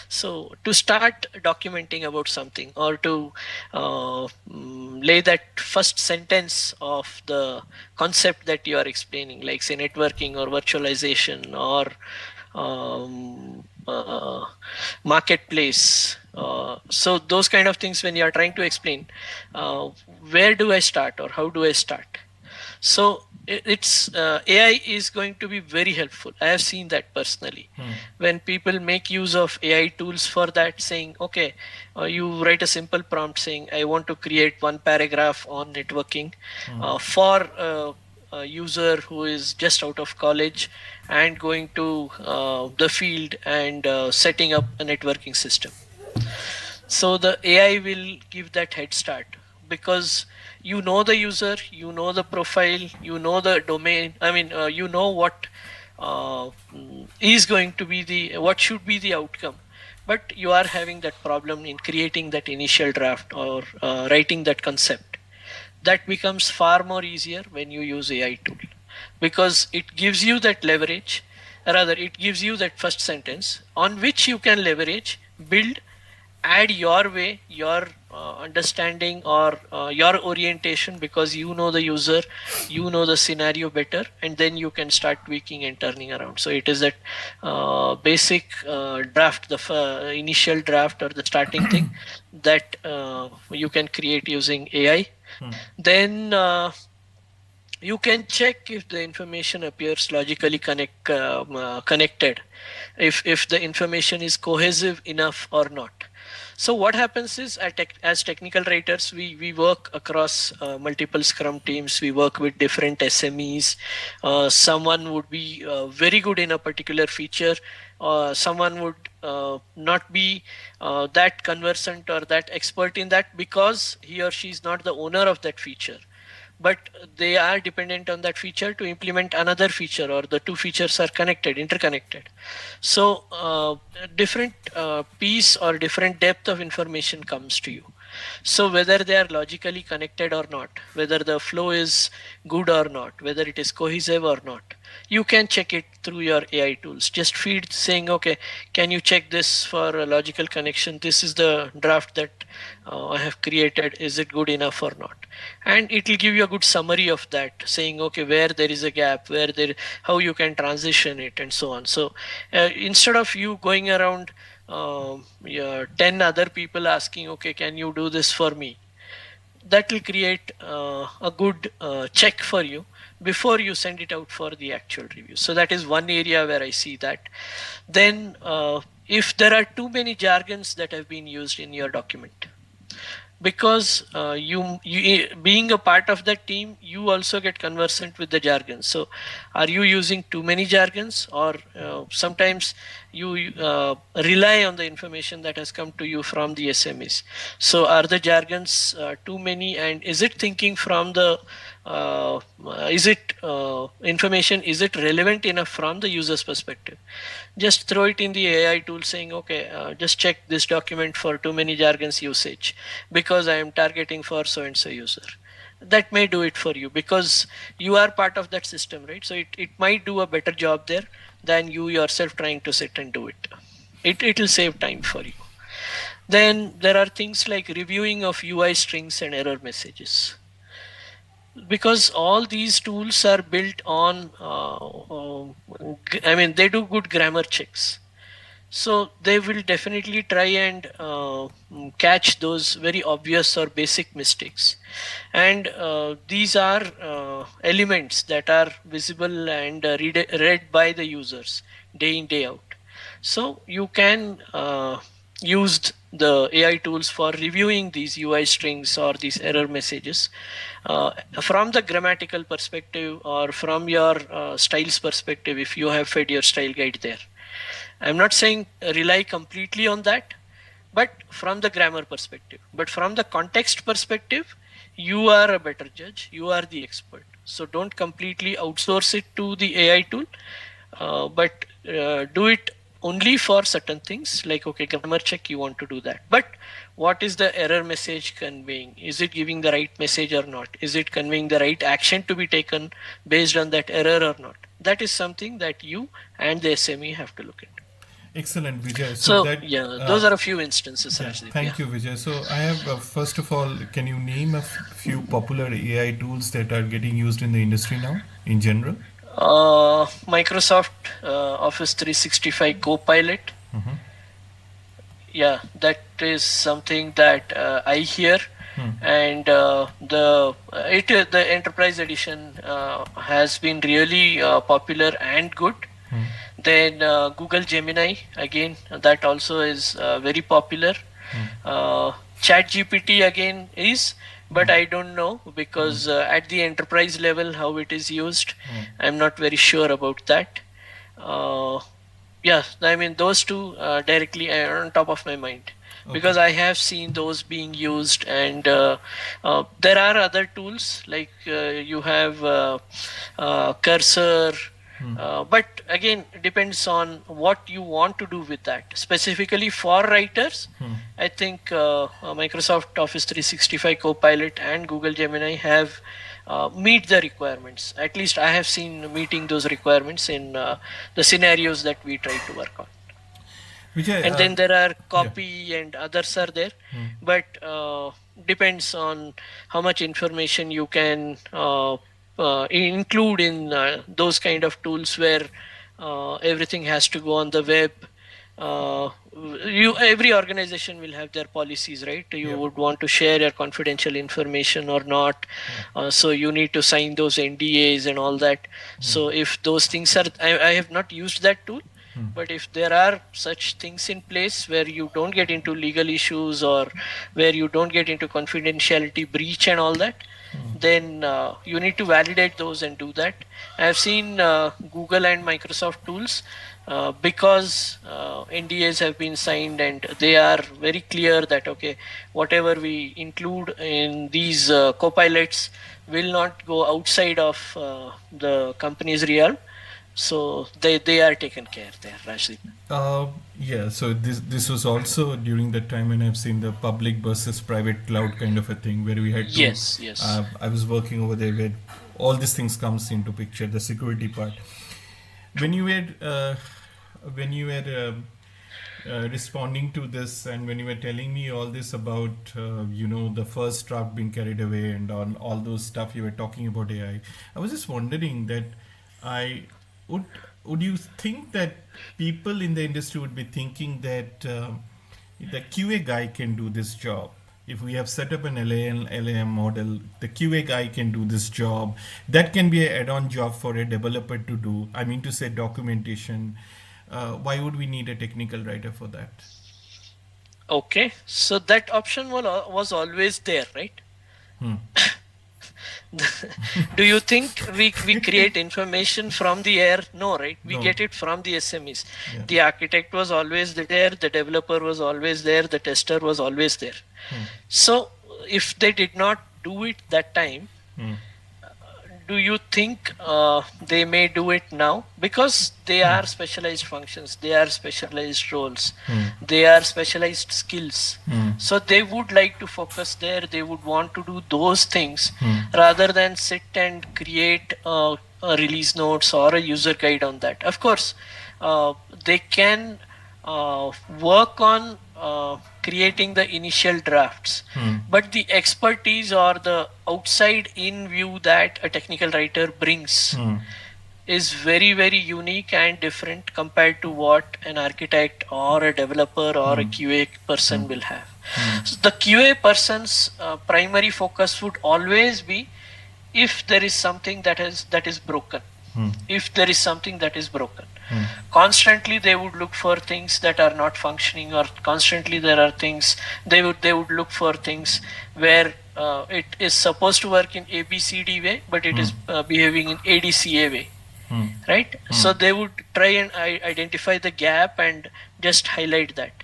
[SPEAKER 2] So to start documenting about something, or to lay that first sentence of the concept that you are explaining, like say networking or virtualization or marketplace. So those kind of things, when you are trying to explain, uh, where do I start or how do I start? So it's AI is going to be very helpful. I have seen that personally. When people make use of AI tools for that, saying, okay, you write a simple prompt saying, I want to create one paragraph on networking for a user who is just out of college and going to the field and setting up a networking system. So the AI will give that head start, because you know the user, you know the profile, you know the domain. I mean, you know what is going to be what should be the outcome. But you are having that problem in creating that initial draft or writing that concept. That becomes far more easier when you use AI tool, because it gives you that leverage. Rather, it gives you that first sentence on which you can leverage, build, add your way, your understanding, or your orientation, because you know the user, you know the scenario better, and then you can start tweaking and turning around. So it is that basic draft, the initial draft or the starting thing that you can create using AI. Then you can check if the information appears logically connected, if the information is cohesive enough or not. So what happens is, as technical writers, we work across multiple scrum teams. We work with different SMEs. Someone would be very good in a particular feature. Someone would not be that conversant or that expert in that, because he or she is not the owner of that feature, but they are dependent on that feature to implement another feature, or the two features are interconnected. So different piece or different depth of information comes to you. So whether they are logically connected or not, whether the flow is good or not, whether it is cohesive or not, you can check it through your AI tools. Just feed saying, okay, can you check this for a logical connection? This is the draft that I have created. Is it good enough or not? And it will give you a good summary of that, saying, okay, where there is a gap, how you can transition it, and so on. So instead of you going around yeah, 10 other people asking, okay, can you do this for me? That will create a good check for you before you send it out for the actual review. So that is one area where I see that. Then if there are too many jargons that have been used in your document, because you being a part of that team, you also get conversant with the jargon. So are you using too many jargons, or sometimes you rely on the information that has come to you from the SMEs? So are the jargons too many, and is it thinking from the is it information, is it relevant enough from the user's perspective? Just throw it in the AI tool saying, okay, just check this document for too many jargons usage, because I am targeting for so and so user. That may do it for you, because you are part of that system, right? So it might do a better job there than you yourself trying to sit and do it. It will save time for you. Then there are things like reviewing of UI strings and error messages, because all these tools are built on I mean, they do good grammar checks. So they will definitely try and catch those very obvious or basic mistakes. And these are elements that are visible and read by the users day in, day out. So you can use the AI tools for reviewing these UI strings or these error messages from the grammatical perspective, or from your styles perspective, if you have fed your style guide there. I'm not saying rely completely on that, but from the grammar perspective. But from the context perspective, you are a better judge. You are the expert. So don't completely outsource it to the AI tool, but do it only for certain things. Like, okay, grammar check, you want to do that. But what is the error message conveying? Is it giving the right message or not? Is it conveying the right action to be taken based on that error or not? That is something that you and the SME have to look into.
[SPEAKER 1] Excellent, Vijay. So
[SPEAKER 2] So
[SPEAKER 1] that
[SPEAKER 2] yeah, those are a few instances,
[SPEAKER 1] yeah,
[SPEAKER 2] Rajdeep. Yeah.
[SPEAKER 1] thank you, Vijay. So I have first of all, can you name a few popular AI tools that are getting used in the industry now, in general?
[SPEAKER 2] Microsoft Office 365 Copilot.
[SPEAKER 1] Mm-hmm.
[SPEAKER 2] Yeah, that is something that I hear,
[SPEAKER 1] Hmm.
[SPEAKER 2] and the enterprise edition has been really popular and good.
[SPEAKER 1] Hmm.
[SPEAKER 2] Then Google Gemini, again, that also is very popular.
[SPEAKER 1] Hmm.
[SPEAKER 2] Chat GPT again is, but I don't know because at the enterprise level how it is used, I'm not very sure about that. Uh, yeah, I mean those two directly are on top of my mind because
[SPEAKER 1] Okay.
[SPEAKER 2] I have seen those being used, and there are other tools like you have Cursor, but again depends on what you want to do with that. Specifically for writers, I think Microsoft Office 365 Copilot and Google Gemini have meet the requirements. At least I have seen meeting those requirements in the scenarios that we try to work on.
[SPEAKER 1] Vijay,
[SPEAKER 2] And then there are
[SPEAKER 1] yeah.
[SPEAKER 2] copy and others are there, but depends on how much information you can include in those kind of tools where everything has to go on the web. Every organization will have their policies, right? You
[SPEAKER 1] Yep.
[SPEAKER 2] would want to share your confidential information or not. So you need to sign those NDAs and all that. So if those things are, I have not used that tool, but if there are such things in place where you don't get into legal issues or where you don't get into confidentiality breach and all that, then you need to validate those and do that. I've seen Google and Microsoft tools because NDAs have been signed and they are very clear that okay, whatever we include in these copilots will not go outside of the company's realm. So they are taken care there, Rajdeep.
[SPEAKER 1] Uh, yeah, so this was also during the time when I've seen the public versus private cloud kind of a thing where we had to.
[SPEAKER 2] Yes, yes.
[SPEAKER 1] I was working over there where all these things comes into picture, the security part. When you were responding to this and when you were telling me all this about the first draft being carried away and on all those stuff you were talking about I was just wondering that I would you think that people in the industry would be thinking that the QA guy can do this job? If we have set up an LAM model, the QA guy can do this job. That can be an add-on job for a developer to do. I mean to say documentation. Why would we need a technical writer for that?
[SPEAKER 2] Okay, so that option was always there, right? Do you think we create information from the air? No, right? We
[SPEAKER 1] No.
[SPEAKER 2] get it from the SMEs.
[SPEAKER 1] Yeah.
[SPEAKER 2] The architect was always there, the developer was always there, the tester was always there. So if they did not do it that time, do you think they may do it now? Because they are specialized functions, they are specialized roles, they are specialized skills. So they would like to focus there, they would want to do those things rather than sit and create a release notes or a user guide on that. Of course, they can work on creating the initial drafts, but the expertise or the outside in view that a technical writer brings is very, very unique and different compared to what an architect or a developer or a QA person will have. So the QA person's primary focus would always be if there is something that is broken. If there is something that is broken, constantly they would look for things that are not functioning, or constantly there are things they would look for things where it is supposed to work in ABCD way, but it is behaving in ADCA way. right? So they would try and identify the gap and just highlight that.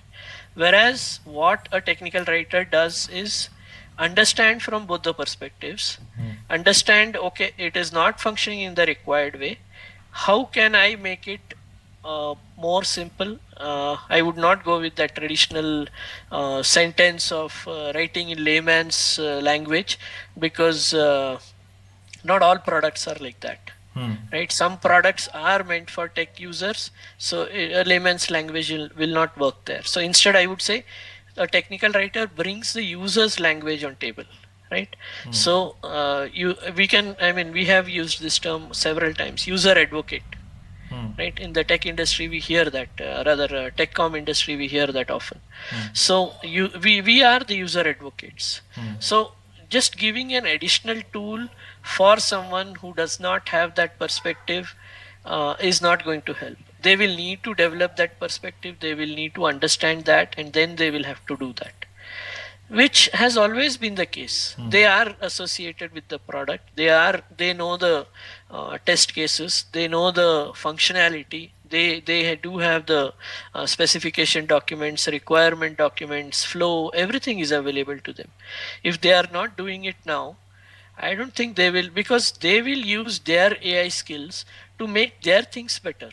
[SPEAKER 2] Whereas what a technical writer does is understand from both the perspectives, understand, okay, it is not functioning in the required way. How can I make it more simple? I would not go with that traditional sentence of writing in layman's language, because not all products are like that. Right? Some products are meant for tech users, so a layman's language will not work there. So instead, I would say a technical writer brings the user's language on table, right? So we have used this term several times, user advocate. Right, in the tech industry we hear that, techcom industry we hear that often. So we are the user advocates. So just giving an additional tool for someone who does not have that perspective is not going to help. They will need to develop that perspective, they will need to understand that, and then they will have to do that, which has always been the case. They are associated with the product, they know the test cases, they know the functionality, they do have the specification documents, requirement documents, flow, everything is available to them. If they are not doing it now, I don't think they will, because they will use their AI skills to make their things better.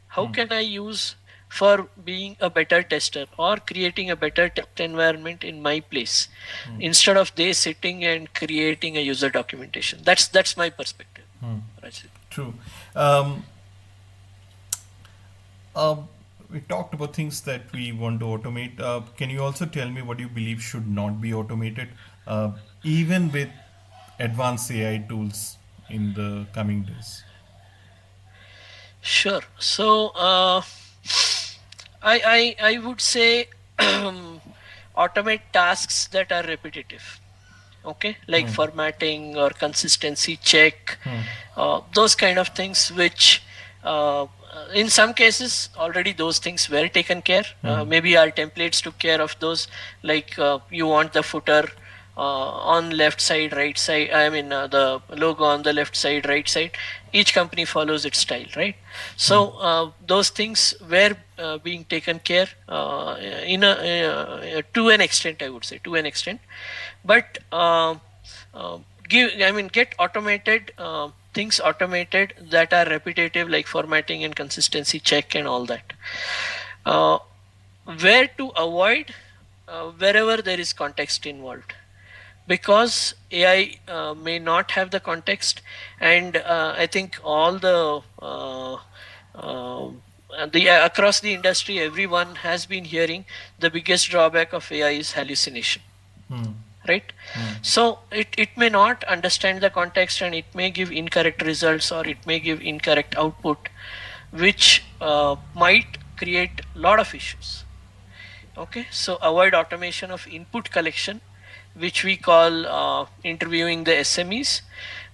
[SPEAKER 2] How can I use for being a better tester or creating a better test environment in my place, instead of they sitting and creating a user documentation? That's my perspective. Rajit.
[SPEAKER 1] True. Um, we talked about things that we want to automate. Can you also tell me what you believe should not be automated, even with advanced AI tools in the coming days?
[SPEAKER 2] Sure. So I would say automate tasks that are repetitive. Okay, like formatting or consistency check, those kind of things, which in some cases already those things were taken care. Maybe our templates took care of those, like you want the footer on left side, right side, the logo on the left side, right side. Each company follows its style, right? So those things were being taken care to an extent, I would say, to an extent. But get automated things automated that are repetitive, like formatting and consistency check and all that. Where to avoid? Wherever there is context involved, because AI may not have the context, and I think all the across the industry, everyone has been hearing the biggest drawback of AI is hallucination. Right? So it may not understand the context, and it may give incorrect results, or it may give incorrect output, which might create a lot of issues. Okay, so avoid automation of input collection, which we call interviewing the SMEs,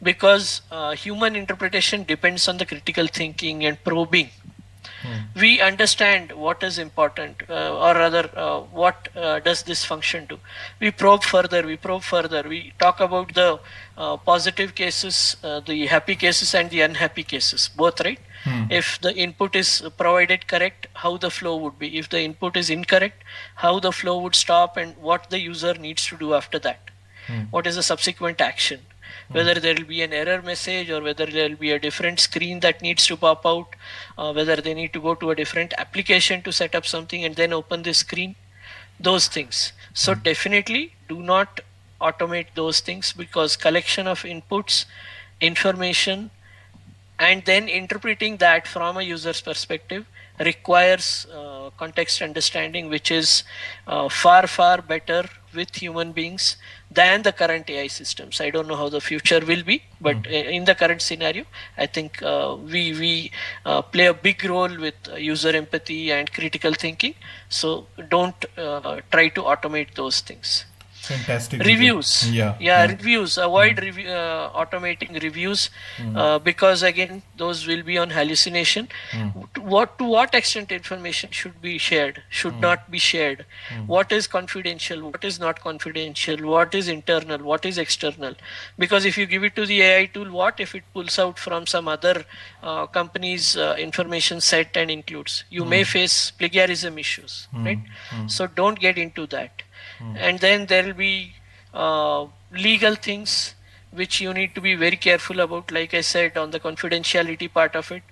[SPEAKER 2] because human interpretation depends on the critical thinking and probing. We understand what is important, or rather, what does this function do. We probe further, we talk about the positive cases, the happy cases and the unhappy cases, both, right? If the input is provided correct, how the flow would be. If the input is incorrect, how the flow would stop, and what the user needs to do after that. What is the subsequent action? Whether there will be an error message, or whether there will be a different screen that needs to pop out, whether they need to go to a different application to set up something and then open the screen, those things. So definitely do not automate those things, because collection of inputs, information, and then interpreting that from a user's perspective requires context understanding, which is far better with human beings than the current AI systems. I don't know how the future will be, but in the current scenario, I think we play a big role with user empathy and critical thinking. So don't try to automate those things.
[SPEAKER 1] Fantastic, Vijay.
[SPEAKER 2] Reviews.
[SPEAKER 1] Yeah,
[SPEAKER 2] Yeah,
[SPEAKER 1] yeah.
[SPEAKER 2] reviews. Avoid automating reviews, because again, those will be on hallucination. To what extent information should be shared, should not be shared? What is confidential? What is not confidential? What is internal? What is external? Because if you give it to the AI tool, what if it pulls out from some other company's information set and includes? You may face plagiarism issues, right? So don't get into that. And then there will be legal things which you need to be very careful about. Like I said, on the confidentiality part of it,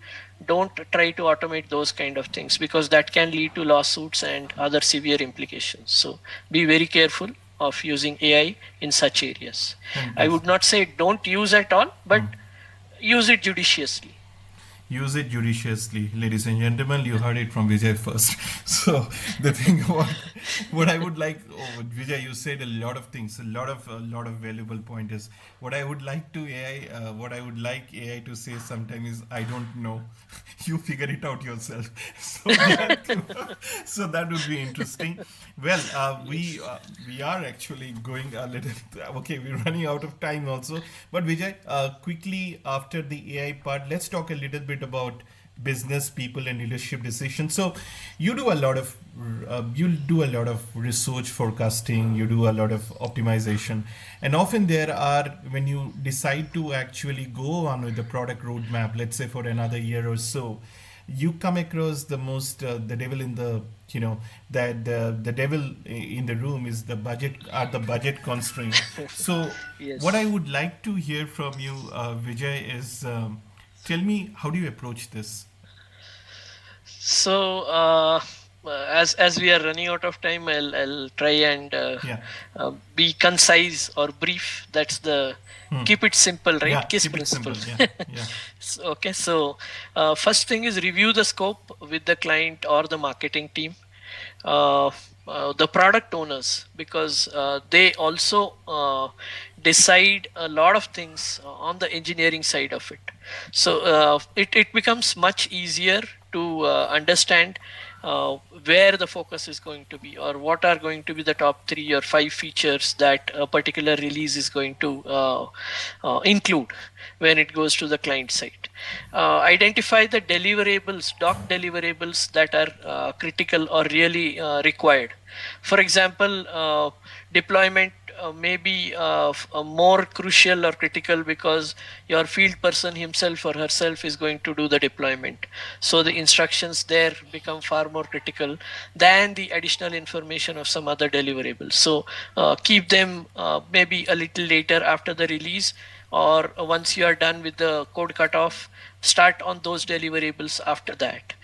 [SPEAKER 2] don't try to automate those kind of things, because that can lead to lawsuits and other severe implications. So be very careful of using AI in such areas. I would
[SPEAKER 1] Fantastic.
[SPEAKER 2] not say don't use at all, but use it judiciously.
[SPEAKER 1] Use it judiciously, ladies and gentlemen. You heard it from Vijay first. So the thing about what I would like, oh, Vijay, you said a lot of things, a lot of valuable pointers. What I would like to AI, what I would like AI to say sometime is, I don't know. You figure it out yourself. So so that would be interesting. Well,
[SPEAKER 2] Yes.
[SPEAKER 1] we are actually going a little. Okay, we're running out of time also. But Vijay, quickly after the AI part, let's talk a little bit about business people and leadership decisions. So you do a lot of research forecasting, you do a lot of optimization, and often there are, when you decide to actually go on with the product roadmap, let's say for another year or so, you come across the devil in the, that the devil in the room is the budget, are the budget constraint. So what I
[SPEAKER 2] Yes.
[SPEAKER 1] would like to hear from you, Vijay, is, tell me, how do you approach this?
[SPEAKER 2] So, as we are running out of time, I'll try and
[SPEAKER 1] Yeah.
[SPEAKER 2] be concise or brief. That's the keep it simple, right?
[SPEAKER 1] Yeah,
[SPEAKER 2] KISS
[SPEAKER 1] keep it
[SPEAKER 2] principle.
[SPEAKER 1] simple. Yeah, yeah.
[SPEAKER 2] Okay, so first thing is review the scope with the client or the marketing team, uh, the product owners, because they also decide a lot of things on the engineering side of it. So it becomes much easier to understand uh, where the focus is going to be, or what are going to be the top 3 or 5 features that a particular release is going to include when it goes to the client side. Identify the deliverables, doc deliverables that are critical or really required. For example, deployment may be more crucial or critical because your field person himself or herself is going to do the deployment. So the instructions there become far more critical than the additional information of some other deliverables. So keep them maybe a little later after the release, or once you are done with the code cutoff, start on those deliverables after that.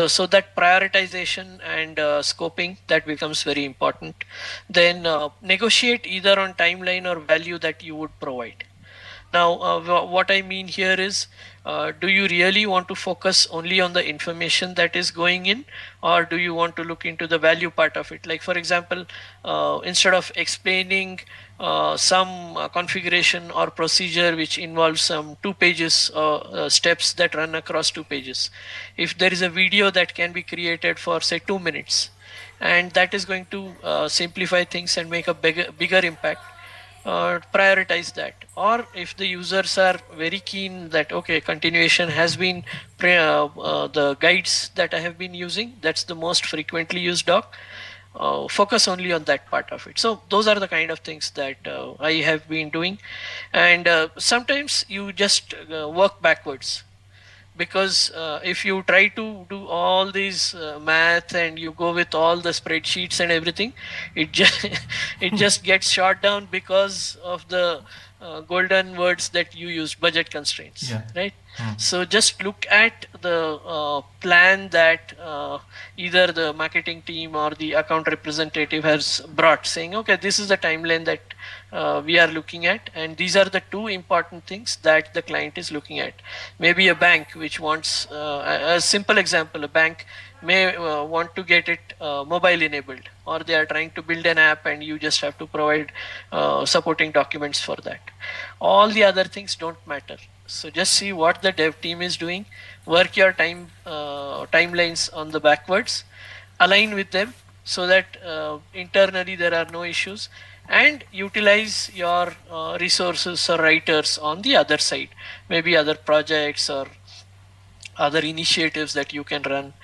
[SPEAKER 2] So that prioritization and scoping, that becomes very important. Then negotiate either on timeline or value that you would provide. Now, what I mean here is, do you really want to focus only on the information that is going in, or do you want to look into the value part of it? Like, for example, instead of explaining some configuration or procedure which involves some 2 pages steps that run across 2 pages, if there is a video that can be created for, say, 2 minutes, and that is going to simplify things and make a bigger impact, prioritize that. Or if the users are very keen that, okay, continuation has been the guides that I have been using, that's the most frequently used doc, focus only on that part of it. So those are the kind of things that I have been doing. And sometimes you just work backwards, because if you try to do all these math and you go with all the spreadsheets and everything, it just it just gets shot down because of the golden words that you used, budget constraints,
[SPEAKER 1] Yeah.
[SPEAKER 2] right?
[SPEAKER 1] Hmm.
[SPEAKER 2] So just look at the plan that either the marketing team or the account representative has brought, saying, okay, this is the timeline that we are looking at, and these are the 2 important things that the client is looking at. Maybe a bank which wants, a simple example, a bank may want to get it mobile enabled, or they are trying to build an app and you just have to provide supporting documents for that. All the other things don't matter. So just see what the dev team is doing, work your timelines on the backwards, align with them, so that internally there are no issues. and utilize your resources or writers on the other side, maybe other projects or other initiatives that you can run,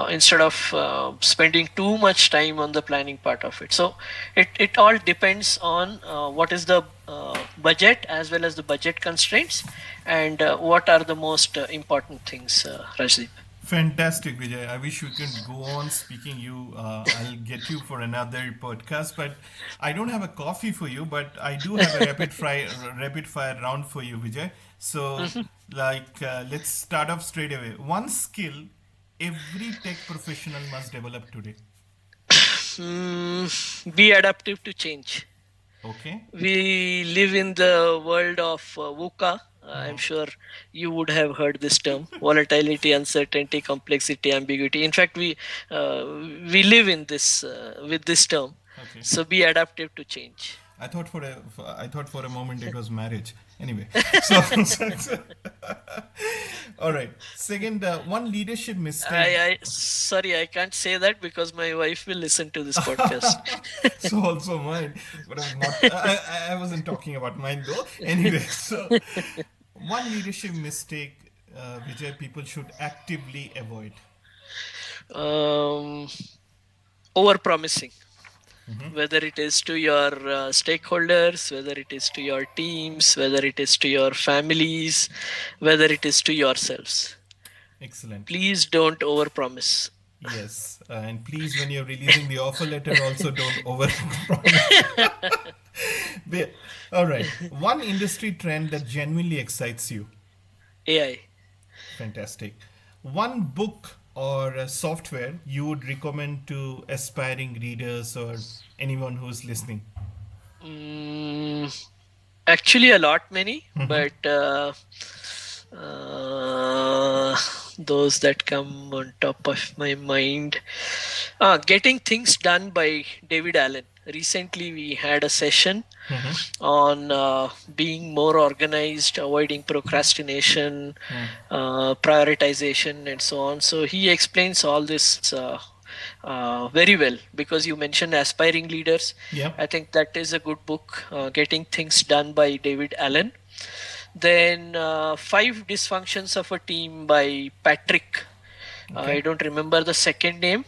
[SPEAKER 2] instead of spending too much time on the planning part of it. So it all depends on what is the budget as well as the budget constraints, and what are the most important things, Rajdeep.
[SPEAKER 1] Fantastic, Vijay. I wish we could go on speaking you. I'll get you for another podcast, but I don't have a coffee for you, but I do have a rapid fire round for you, Vijay. So, let's start off straight away. One skill every tech professional must develop today.
[SPEAKER 2] Be adaptive to change.
[SPEAKER 1] Okay.
[SPEAKER 2] We live in the world of VUCA. I'm sure you would have heard this term: volatility, uncertainty, complexity, ambiguity. In fact, we live in this with this term.
[SPEAKER 1] Okay.
[SPEAKER 2] So be adaptive to change.
[SPEAKER 1] I thought for a moment it was marriage. Anyway, so, all right. Second, one leadership mistake.
[SPEAKER 2] I sorry, I can't say that because my wife will listen to this podcast.
[SPEAKER 1] So also mine, but I'm not. I wasn't talking about mine though. Anyway, so one leadership mistake, Vijay, people should actively avoid.
[SPEAKER 2] um, Over promising, whether it is to your stakeholders, whether it is to your teams, whether it is to your families, whether it is to yourselves.
[SPEAKER 1] Excellent.
[SPEAKER 2] Please don't over promise.
[SPEAKER 1] Yes, and please, when you're releasing the offer letter, also don't over promise. All right. One industry trend that genuinely excites you.
[SPEAKER 2] AI.
[SPEAKER 1] Fantastic. One book or a software you would recommend to aspiring readers or anyone who's listening?
[SPEAKER 2] Mm, Actually, a lot many, but those that come on top of my mind. Getting Things Done by David Allen. Recently, we had a session on being more organized, avoiding procrastination, prioritization, and so on. So he explains all this very well, because you mentioned aspiring leaders.
[SPEAKER 1] Yeah.
[SPEAKER 2] I think that is a good book, Getting Things Done by David Allen. Then Five Dysfunctions of a Team by Patrick. I don't remember the second name.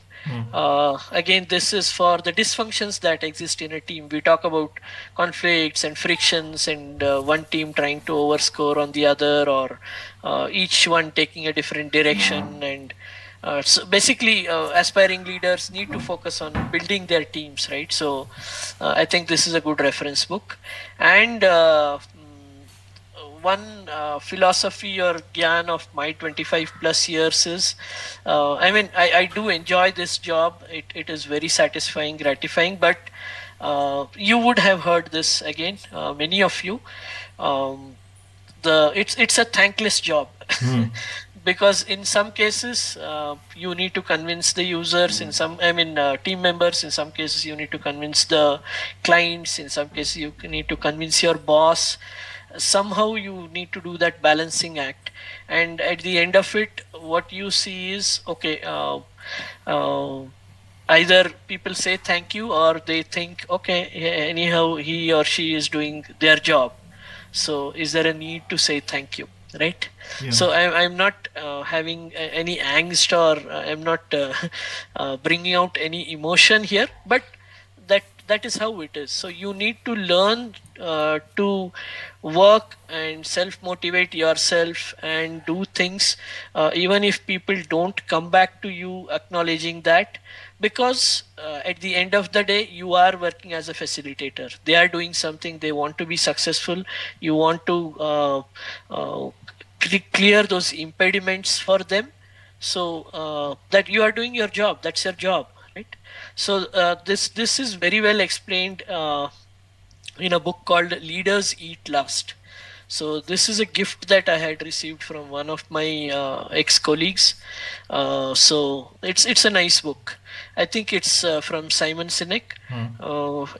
[SPEAKER 2] Again, this is for the dysfunctions that exist in a team. We talk about conflicts and frictions, and one team trying to overscore on the other, or each one taking a different direction. And so basically, aspiring leaders need to focus on building their teams, right? So I think this is a good reference book. And one philosophy or gyan of my 25 plus years is, I do enjoy this job. It is very satisfying, gratifying, but you would have heard this again, many of you. It's a thankless job. Because in some cases you need to convince the users, in some team members, in some cases you need to convince the clients, in some cases you need to convince your boss. Somehow you need to do that balancing act, and at the end of it, what you see is, okay, uh, either people say thank you, or they think, okay, anyhow he or she is doing their job, so is there a need to say thank you, right?
[SPEAKER 1] Yeah.
[SPEAKER 2] So I'm not having any angst, or I'm not bringing out any emotion here, but that is how it is. So you need to learn to work and self motivate yourself and do things, even if people don't come back to you acknowledging that, because at the end of the day, you are working as a facilitator. They are doing something, they want to be successful. You want to uh, clear those impediments for them, so that you are doing your job. That's your job, right? So this is very well explained in a book called Leaders Eat Last. So this is a gift that I had received from one of my ex-colleagues. So it's a nice book. I think it's from Simon Sinek.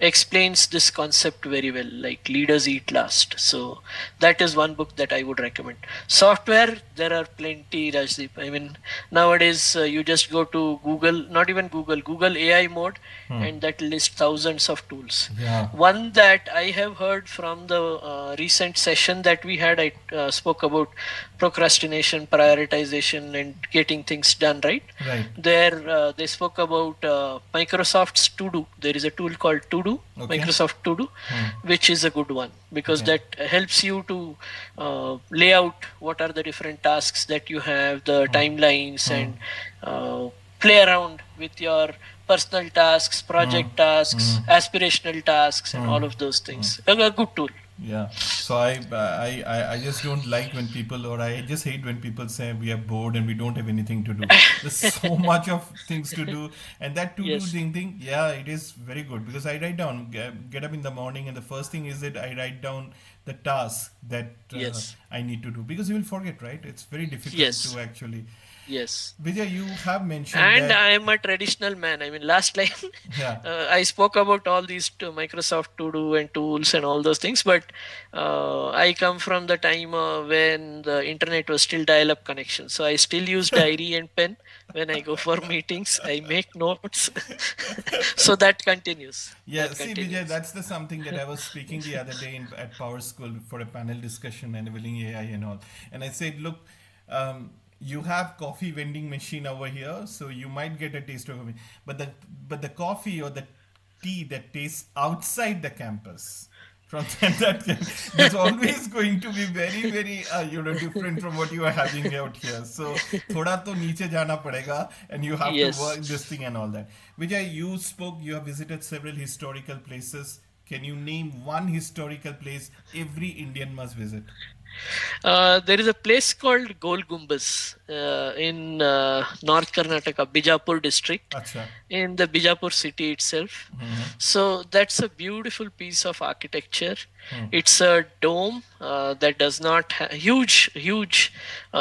[SPEAKER 2] Explains this concept very well, like leaders eat last. So that is one book that I would recommend. Software, there are plenty, Rajdeep. I mean, nowadays you just go to Google, not even Google, Google AI mode, and that lists thousands of tools.
[SPEAKER 1] Yeah.
[SPEAKER 2] One that I have heard from the recent session that we had, I spoke about procrastination, prioritization, and getting things done right.
[SPEAKER 1] Right.
[SPEAKER 2] There, they spoke about Microsoft's To Do. There is a tool called To Do,
[SPEAKER 1] Okay.
[SPEAKER 2] Microsoft To Do, which is a good one because
[SPEAKER 1] Okay.
[SPEAKER 2] that helps you to lay out what are the different tasks that you have, the timelines, and play around with your personal tasks, project tasks, aspirational tasks, and all of those things. A good tool.
[SPEAKER 1] Yeah. So I just don't like when people, or I just hate when people say we are bored and we don't have anything to do. There's so much of things to do, and that to do
[SPEAKER 2] Yes.
[SPEAKER 1] thing, yeah, it is very good because I write down, get up in the morning, and the first thing is that I write down the task that
[SPEAKER 2] Yes.
[SPEAKER 1] I need to do because you will forget, right? It's very difficult
[SPEAKER 2] Yes.
[SPEAKER 1] to actually.
[SPEAKER 2] Yes.
[SPEAKER 1] Vijay, you have mentioned
[SPEAKER 2] And
[SPEAKER 1] that.
[SPEAKER 2] I am a traditional man. I mean, last line,
[SPEAKER 1] Yeah.
[SPEAKER 2] I spoke about all these Microsoft To Do and tools and all those things, but I come from the time when the internet was still dial-up connection. So I still use diary and pen when I go for meetings. I make notes. So that continues.
[SPEAKER 1] Yeah,
[SPEAKER 2] That
[SPEAKER 1] see, Vijay,
[SPEAKER 2] continues.
[SPEAKER 1] that's the something that I was speaking the other day at Power School for a panel discussion enabling AI and all. And I said, look, you have coffee vending machine over here, so you might get a taste of it. But the coffee or the tea that tastes outside the campus from that's always going to be very very different from what you are having out here. So thoda to niche jana padega, and you have to work
[SPEAKER 2] Yes.
[SPEAKER 1] this thing and all that. Vijay, you have visited several historical places. Can you name one historical place every Indian must visit?
[SPEAKER 2] There is a place called Gol Gumbaz in North Karnataka, Bijapur district,
[SPEAKER 1] Acha.
[SPEAKER 2] in the Bijapur city itself. So that's a beautiful piece of architecture. It's a dome that does not have huge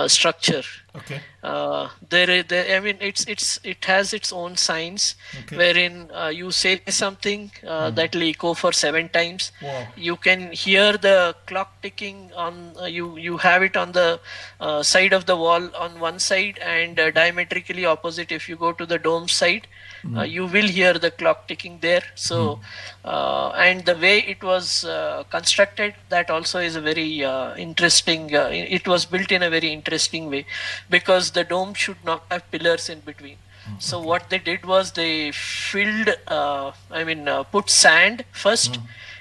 [SPEAKER 2] structure.
[SPEAKER 1] Okay.
[SPEAKER 2] I mean, it has its own signs,
[SPEAKER 1] Okay.
[SPEAKER 2] wherein you say something that will echo for 7 times.
[SPEAKER 1] Wow.
[SPEAKER 2] You can hear the clock ticking on. You have it on the side of the wall on one side, and diametrically opposite. If you go to the dome side, you will hear the clock ticking there. So, and the way it was constructed, that also is a very interesting. It was built in a very interesting way because the dome should not have pillars in between. So what they did was they filled, put sand first,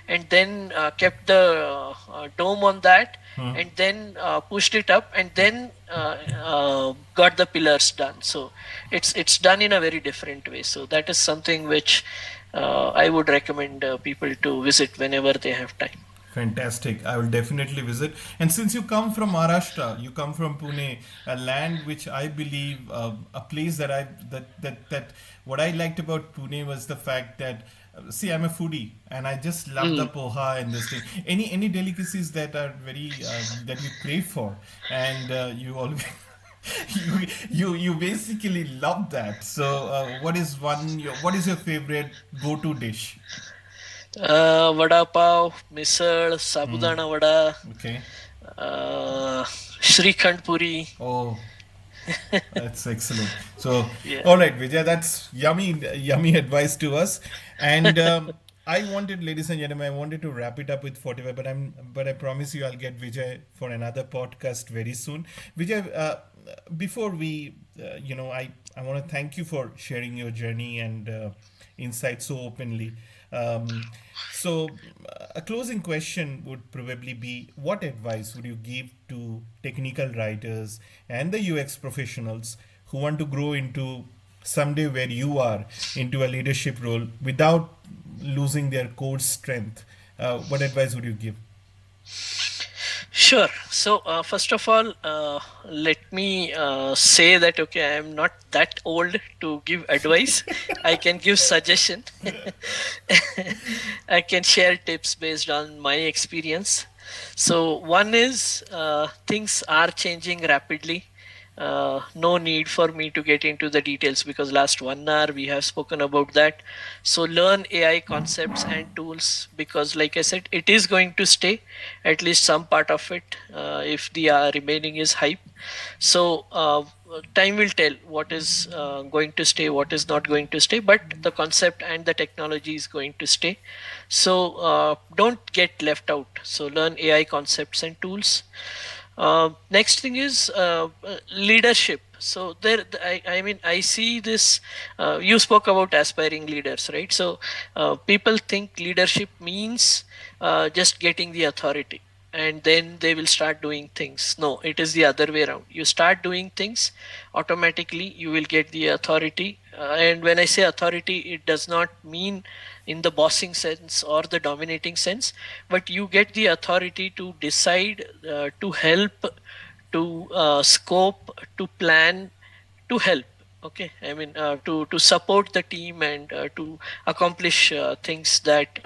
[SPEAKER 2] and then kept the dome on that, and then pushed it up, and then got the pillars done. So it's done in a very different way. So that is something which I would recommend people to visit whenever they have time.
[SPEAKER 1] Fantastic. I will definitely visit. And since you come from Maharashtra, you come from Pune, a land which I believe, a place that what I liked about Pune was the fact that, see, I'm a foodie and I just love the poha and this thing. Any delicacies that are very that you crave for, and you always. You basically love that. So, what is your favorite go-to dish?
[SPEAKER 2] Vada pav, misal, sabudana vada,
[SPEAKER 1] Okay.
[SPEAKER 2] Shrikhand puri.
[SPEAKER 1] Oh, that's excellent. So,
[SPEAKER 2] Yeah.
[SPEAKER 1] all right, Vijay, that's yummy advice to us. And I wanted, ladies and gentlemen, I wanted to wrap it up with 45, but I promise you, I'll get Vijay for another podcast very soon. Vijay, before we, I want to thank you for sharing your journey and insight so openly. So, a closing question would probably be, what advice would you give to technical writers and the UX professionals who want to grow into someday where you are, into a leadership role without losing their core strength? What advice would you give?
[SPEAKER 2] Sure. So, first of all, let me say that, okay, I am not that old to give advice. I can give suggestion. I can share tips based on my experience. So, one is things are changing rapidly. No need for me to get into the details because last 1 hour we have spoken about that. So learn AI concepts and tools because, like I said, it is going to stay, at least some part of it, if the remaining is hype. So time will tell what is going to stay, what is not going to stay, but the concept and the technology is going to stay. So don't get left out. So learn AI concepts and tools. Next thing is leadership. So I mean, I see this. You spoke about aspiring leaders, right? So people think leadership means just getting the authority and then they will start doing things. No, it is the other way around. You start doing things, automatically you will get the authority. And when I say authority, it does not mean in the bossing sense or the dominating sense, but you get the authority to decide, to help, to scope, to plan, to help. Okay, I mean, to support the team and to accomplish things that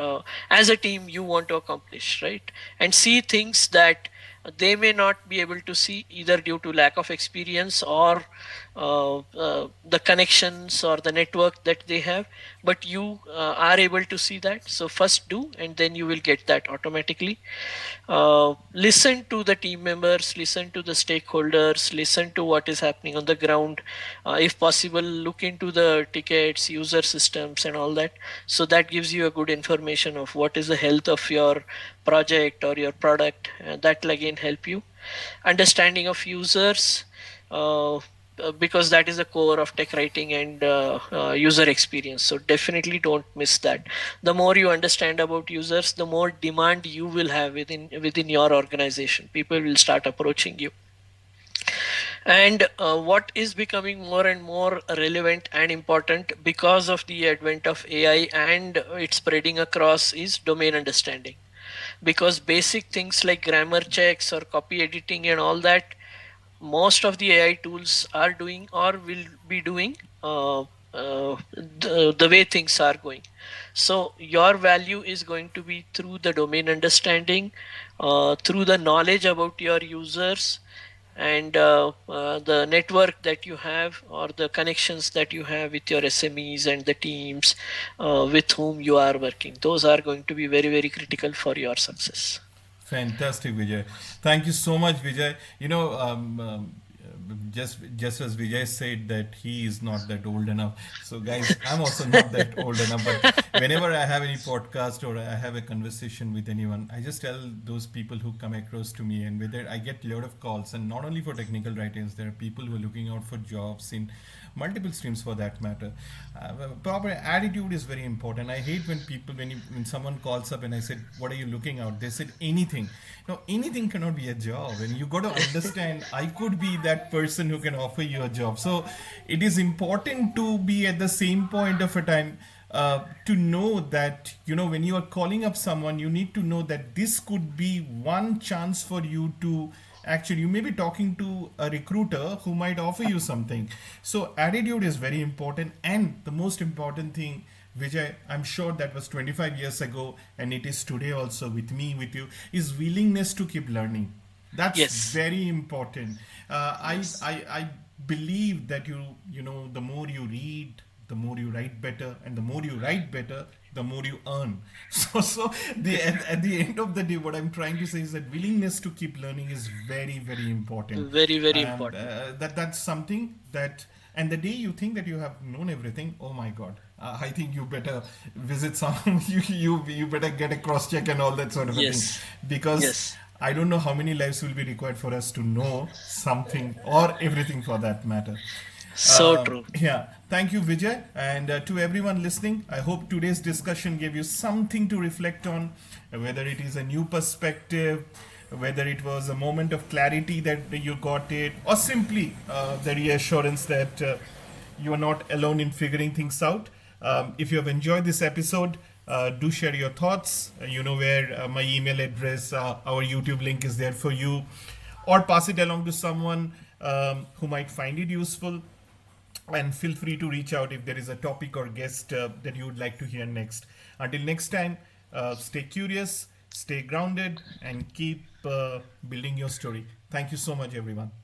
[SPEAKER 2] as a team you want to accomplish, right? And see things that they may not be able to see, either due to lack of experience or the connections or the network that they have, but you are able to see that. So first do, and then you will get that automatically. Listen to the team members, listen to the stakeholders, listen to what is happening on the ground. If possible, look into the tickets, user systems, and all that. So that gives you a good information of what is the health of your project or your product. That will again help you. Understanding of users. Because that is the core of tech writing and user experience, so definitely don't miss that. The more you understand about users, the more demand you will have within your organization. People will start approaching you. And what is becoming more and more relevant and important because of the advent of AI and its spreading across is domain understanding. Because basic things like grammar checks or copy editing and all that, most of the AI tools are doing or will be doing the way things are going. So your value is going to be through the domain understanding, through the knowledge about your users, and the network that you have or the connections that you have with your SMEs and the teams with whom you are working. Those are going to be very, very critical for your success.
[SPEAKER 1] Fantastic, Vijay. Thank you so much, Vijay. Just as Vijay said that he is not that old enough. So, guys, I'm also not that old enough. But whenever I have any podcast or I have a conversation with anyone, I just tell those people who come across to me, and whether I get a lot of calls, and not only for technical writers, there are people who are looking out for jobs in multiple streams for that matter. Proper attitude is very important. I hate when people when someone calls up and I said, "What are you looking out?" They said anything. No, anything cannot be a job, and you got to understand. I could be that person who can offer you a job. So it is important to be at the same point of a time. To know that when you are calling up someone, you need to know that this could be one chance for you to actually, you may be talking to a recruiter who might offer you something. So attitude is very important, and the most important thing, Vijay, I'm sure that was 25 years ago and it is today also with me, with you, is willingness to keep learning. That's
[SPEAKER 2] Yes.
[SPEAKER 1] very important.
[SPEAKER 2] Yes.
[SPEAKER 1] I believe that the more you read, the more you write better, and the more you write better, the more you earn. At the end of the day, what I'm trying to say is that willingness to keep learning is very, very important,
[SPEAKER 2] Very, very
[SPEAKER 1] and
[SPEAKER 2] important.
[SPEAKER 1] that's something that. And the day you think that you have known everything, oh my God, I think you better visit some. You better get a cross check and all that sort of a thing,
[SPEAKER 2] Yes.
[SPEAKER 1] because
[SPEAKER 2] Yes.
[SPEAKER 1] I don't know how many lives will be required for us to know something or everything for that matter.
[SPEAKER 2] So true.
[SPEAKER 1] Yeah, thank you, Vijay. And to everyone listening, I hope today's discussion gave you something to reflect on, whether it is a new perspective, whether it was a moment of clarity that you got it, or simply the reassurance that you are not alone in figuring things out. If you have enjoyed this episode, do share your thoughts. You know where my email address, our YouTube link is there for you, or pass it along to someone who might find it useful. And feel free to reach out if there is a topic or guest that you would like to hear next. Until next time, stay curious, stay grounded, and keep building your story. Thank you so much, everyone. Thank